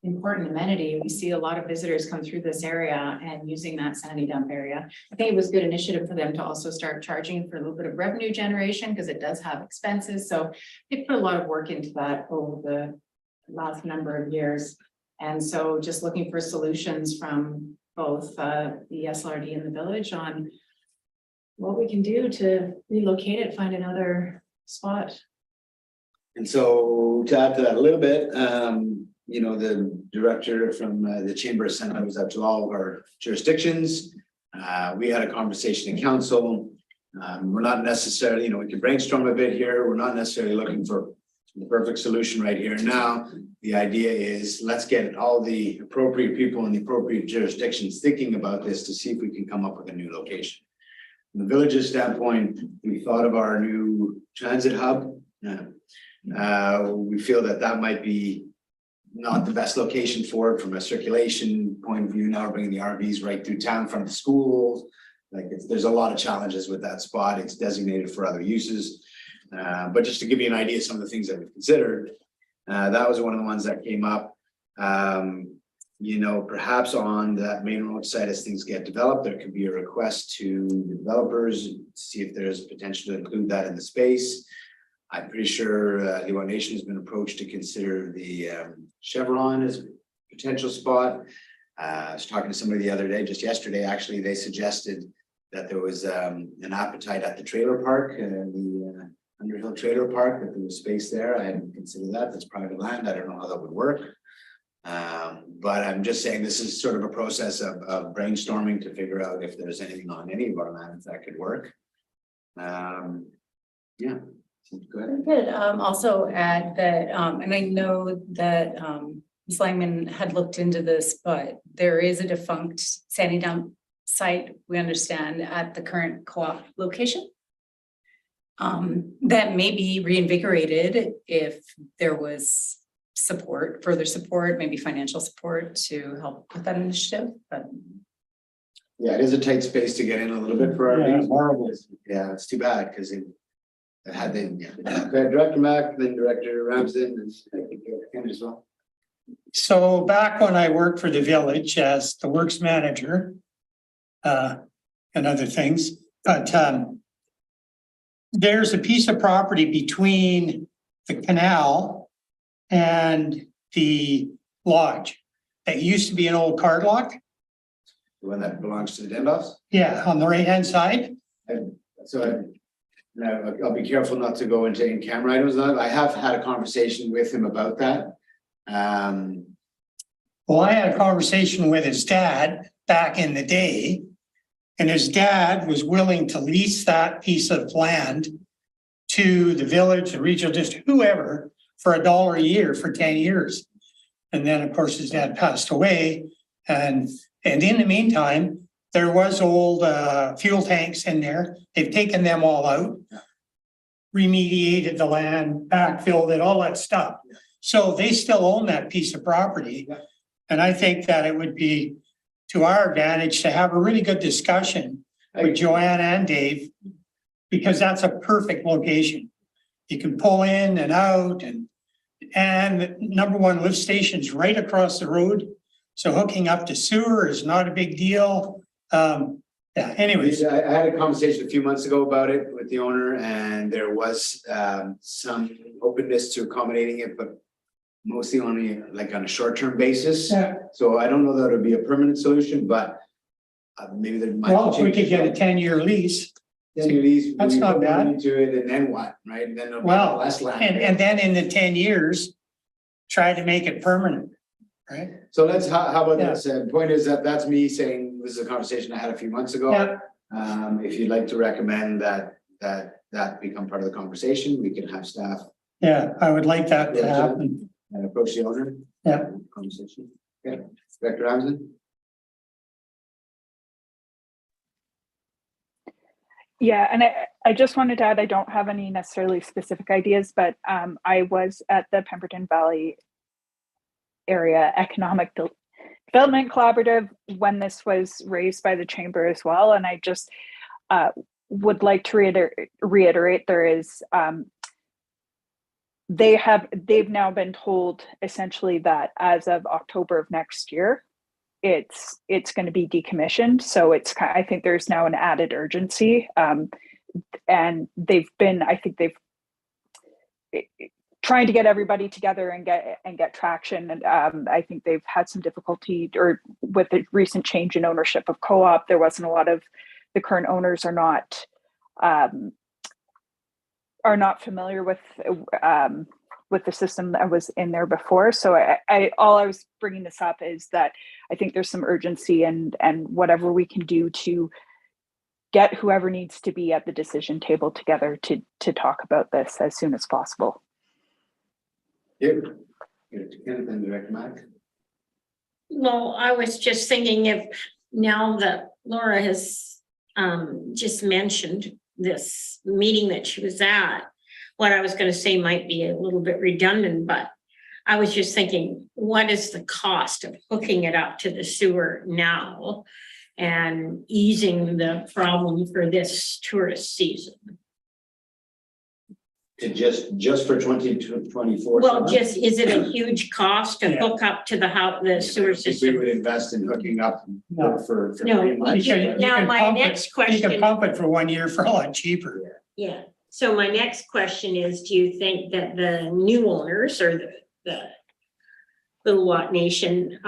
important amenity, we see a lot of visitors come through this area and using that Sandy dump area. I think it was a good initiative for them to also start charging for a little bit of revenue generation because it does have expenses. So they put a lot of work into that over the last number of years. And so just looking for solutions from both the SLRD and the village on what we can do to relocate it, find another spot. And so to add to that a little bit, the director from the chamber sent out up to all of our jurisdictions. We had a conversation in council. We're not necessarily, we can brainstorm a bit here. We're not necessarily looking for the perfect solution right here and now. The idea is let's get all the appropriate people in the appropriate jurisdictions thinking about this to see if we can come up with a new location. From the village's standpoint, we thought of our new transit hub. We feel that might be not the best location for it from a circulation point of view. Now we're bringing the RVs right through town from the schools. There's a lot of challenges with that spot. It's designated for other uses. But just to give you an idea of some of the things that we've considered, that was one of the ones that came up. Perhaps on that main road site as things get developed, there could be a request to the developers to see if there's potential to include that in the space. I'm pretty sure Lillooet Nation has been approached to consider the Chevron as a potential spot. I was talking to somebody the other day, just yesterday, actually, they suggested that there was an appetite at the trailer park, the Underhill Trailer Park, that there was space there. I hadn't considered that. That's private land. I don't know how that would work. But I'm just saying this is sort of a process of brainstorming to figure out if there's anything on any of our lands that could work. Yeah. Go ahead. I could also add that, and I know that Ms. Langman had looked into this, but there is a defunct Sandy dump site, we understand, at the current co-op location. That may be reinvigorated if there was further support, maybe financial support to help with that initiative, but. Yeah, it is a tight space to get in a little bit for our. Yeah, horrible. Yeah, it's too bad because it had been, Director Mack, then Director Ramsden, and I think Ken as well. So back when I worked for the village as the works manager and other things, but there's a piece of property between the canal and the lodge that used to be an old cart lock. The one that belongs to the Dendoffs? Yeah, on the right hand side. And I'll be careful not to go into in-camera items. I have had a conversation with him about that. Well, I had a conversation with his dad back in the day. And his dad was willing to lease that piece of land to the village, the regional district, whoever, for $1 a year for 10 years. And then, of course, his dad passed away. And in the meantime, there was old fuel tanks in there. They've taken them all out, remediated the land, backfilled it, all that stuff. So they still own that piece of property. And I think that it would be to our advantage to have a really good discussion with Joanne and Dave, because that's a perfect location. You can pull in and out, and number one, lift station's right across the road. So hooking up to sewer is not a big deal. Yeah, anyways. I had a conversation a few months ago about it with the owner, and there was some openness to accommodating it, but mostly only like on a short-term basis. Yeah. So I don't know that it would be a permanent solution, but maybe there might. Well, if we could get a 10-year lease. 10-year lease. That's we not put bad. money into it, and then what, right? And then there'll be Well, less land. and then in the 10 years, try to make it permanent, right? So let's, how about Yeah. this? Point is that that's me saying, this is a conversation I had a few months ago. Yeah. If you'd like to recommend that become part of the conversation, we can have staff Yeah, I would like that to happen. and approach the owner. Yeah. Conversation. Yeah, Director Ramsden? Yeah, and I just wanted to add, I don't have any necessarily specific ideas, but I was at the Pemberton Valley Area Economic Development Collaborative when this was raised by the chamber as well. And I just would like to reiterate there is, they've now been told essentially that as of October of next year, it's going to be decommissioned. So I think there's now an added urgency, and they've trying to get everybody together and get traction. And I think they've had some difficulty, or with the recent change in ownership of co-op, there wasn't a lot of the current owners are not familiar with the system that was in there before. So all I was bringing this up is that I think there's some urgency, and whatever we can do to get whoever needs to be at the decision table together to talk about this as soon as possible. Kenneth and Director Mack. Well, I was just thinking, if now that Laura has just mentioned this meeting that she was at, what I was going to say might be a little bit redundant, but I was just thinking, what is the cost of hooking it up to the sewer now and easing the problem for this tourist season? To just for 2024. Well, just, is it a huge cost to hook up to the sewer system? We would invest in hooking up for No, 3 months. now my next question. You can pump it for 1 year for a lot cheaper. Yeah, so my next question is, do you think that the new owners or the Lillooet Nation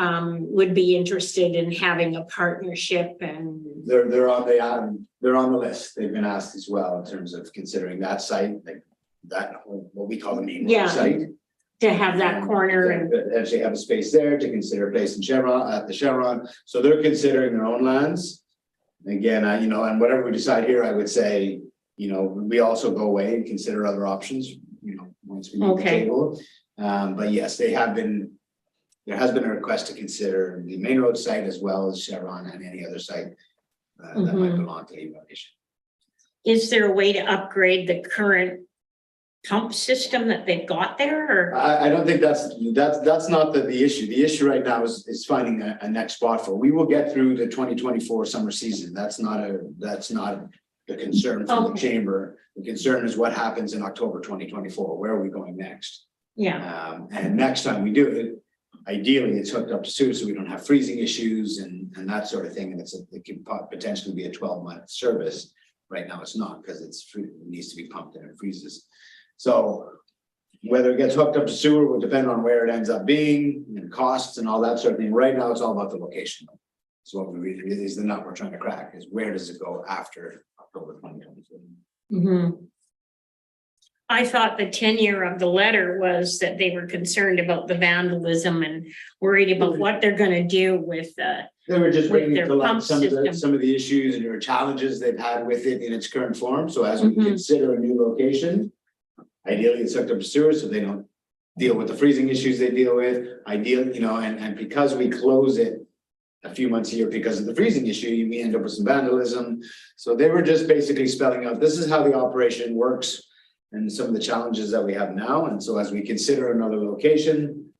would be interested in having a partnership? And They're on the list. They've been asked as well in terms of considering that site, like that, what we call the main site. To have that corner and actually have a space there to consider a place in Chevron, at the Chevron. So they're considering their own lands. Again, and whatever we decide here, I would say, we also go away and consider other options, once we leave the table. But yes, there has been a request to consider the main road site as well as Chevron and any other site that might belong to the Nation. Is there a way to upgrade the current pump system that they've got there? Or? I don't think that's not the issue. The issue right now is finding a next spot for. We will get through the 2024 summer season. That's not the concern from the chamber. The concern is what happens in October 2024. Where are we going next? Yeah. And next time we do it, ideally it's hooked up to sewer, so we don't have freezing issues and that sort of thing. And it could potentially be a 12-month service. Right now it's not, because it needs to be pumped and it freezes. So whether it gets hooked up to sewer will depend on where it ends up being and costs and all that sort of thing. Right now, it's all about the location. So what we really is the nut we're trying to crack is, where does it go after October 2023? I thought the tenure of the letter was that they were concerned about the vandalism and worried about what they're gonna do with They were just with bringing their to light pump some of system. some of the issues and or challenges they've had with it in its current form. So as we Mhm. consider a new location, ideally it's hooked up to sewer, so they don't deal with the freezing issues they deal with. Ideally, and because we close it a few months a year because of the freezing issue, we end up with some vandalism. So they were just basically spelling out, this is how the operation works and some of the challenges that we have now. And so as we consider another location,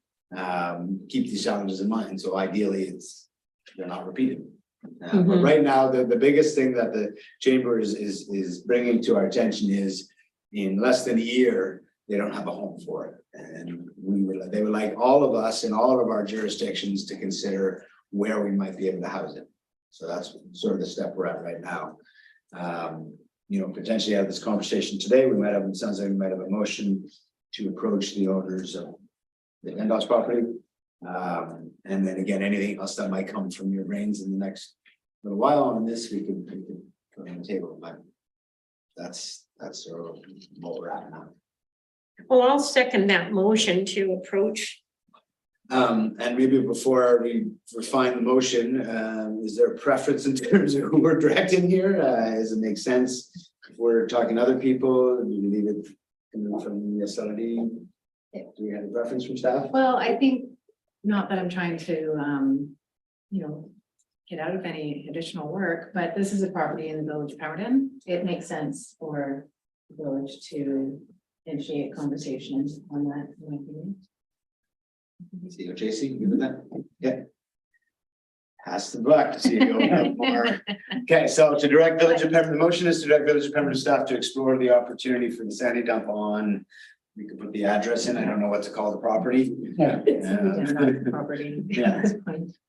keep these challenges in mind. So ideally, they're not repeated. But right now, the biggest thing that the chamber is bringing to our attention is in less than a year, they don't have a home for it. And they would like all of us in all of our jurisdictions to consider where we might be able to house it. So that's sort of the step we're at right now. Potentially have this conversation today, it sounds like we might have a motion to approach the owners of the NDOS property. And then again, anything else that might come from your brains in the next little while on this, we could put on the table, but that's sort of what we're at now. Well, I'll second that motion to approach. And maybe before we refine the motion, is there a preference in terms of who we're directing here? Does it make sense if we're talking to other people? Do we leave it coming from the SLD? Do we have a preference from staff? Well, I think, not that I'm trying to, get out of any additional work, but this is a property in the village of Pemberton. It makes sense for the village to initiate conversations on that. in my opinion. See what JC, you with that? Yeah. Pass the buck to see if you open up more. Okay, so to direct Village of Pemberton, the motion is to direct Village of Pemberton staff to explore the opportunity for the sandy dump on. We could put the address in. I don't know what to call the property. Yeah. Property. Yeah.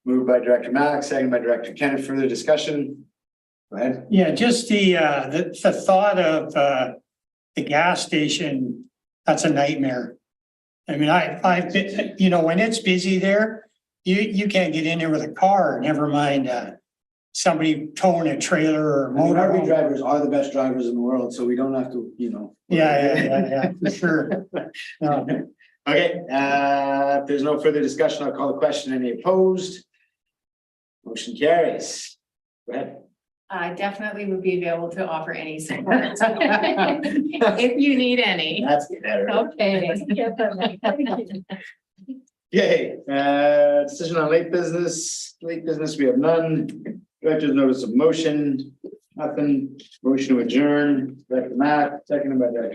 Moved by Director Mack, second by Director Kenneth. Further discussion? Go ahead. Yeah, just the thought of the gas station, that's a nightmare. I mean, I've been, when it's busy there, you can't get in there with a car, never mind somebody towing a trailer or motor. RV drivers are the best drivers in the world, so we don't have to, Yeah, for sure. No. Okay, if there's no further discussion, I'll call the question. Any opposed? Motion carries. Go ahead. I definitely would be available to offer any support. If you need any. That's better. Okay. Okay, decision on late business. Late business, we have none. Director's notice of motion, nothing. Motion to adjourn. Director Matt, seconded by Director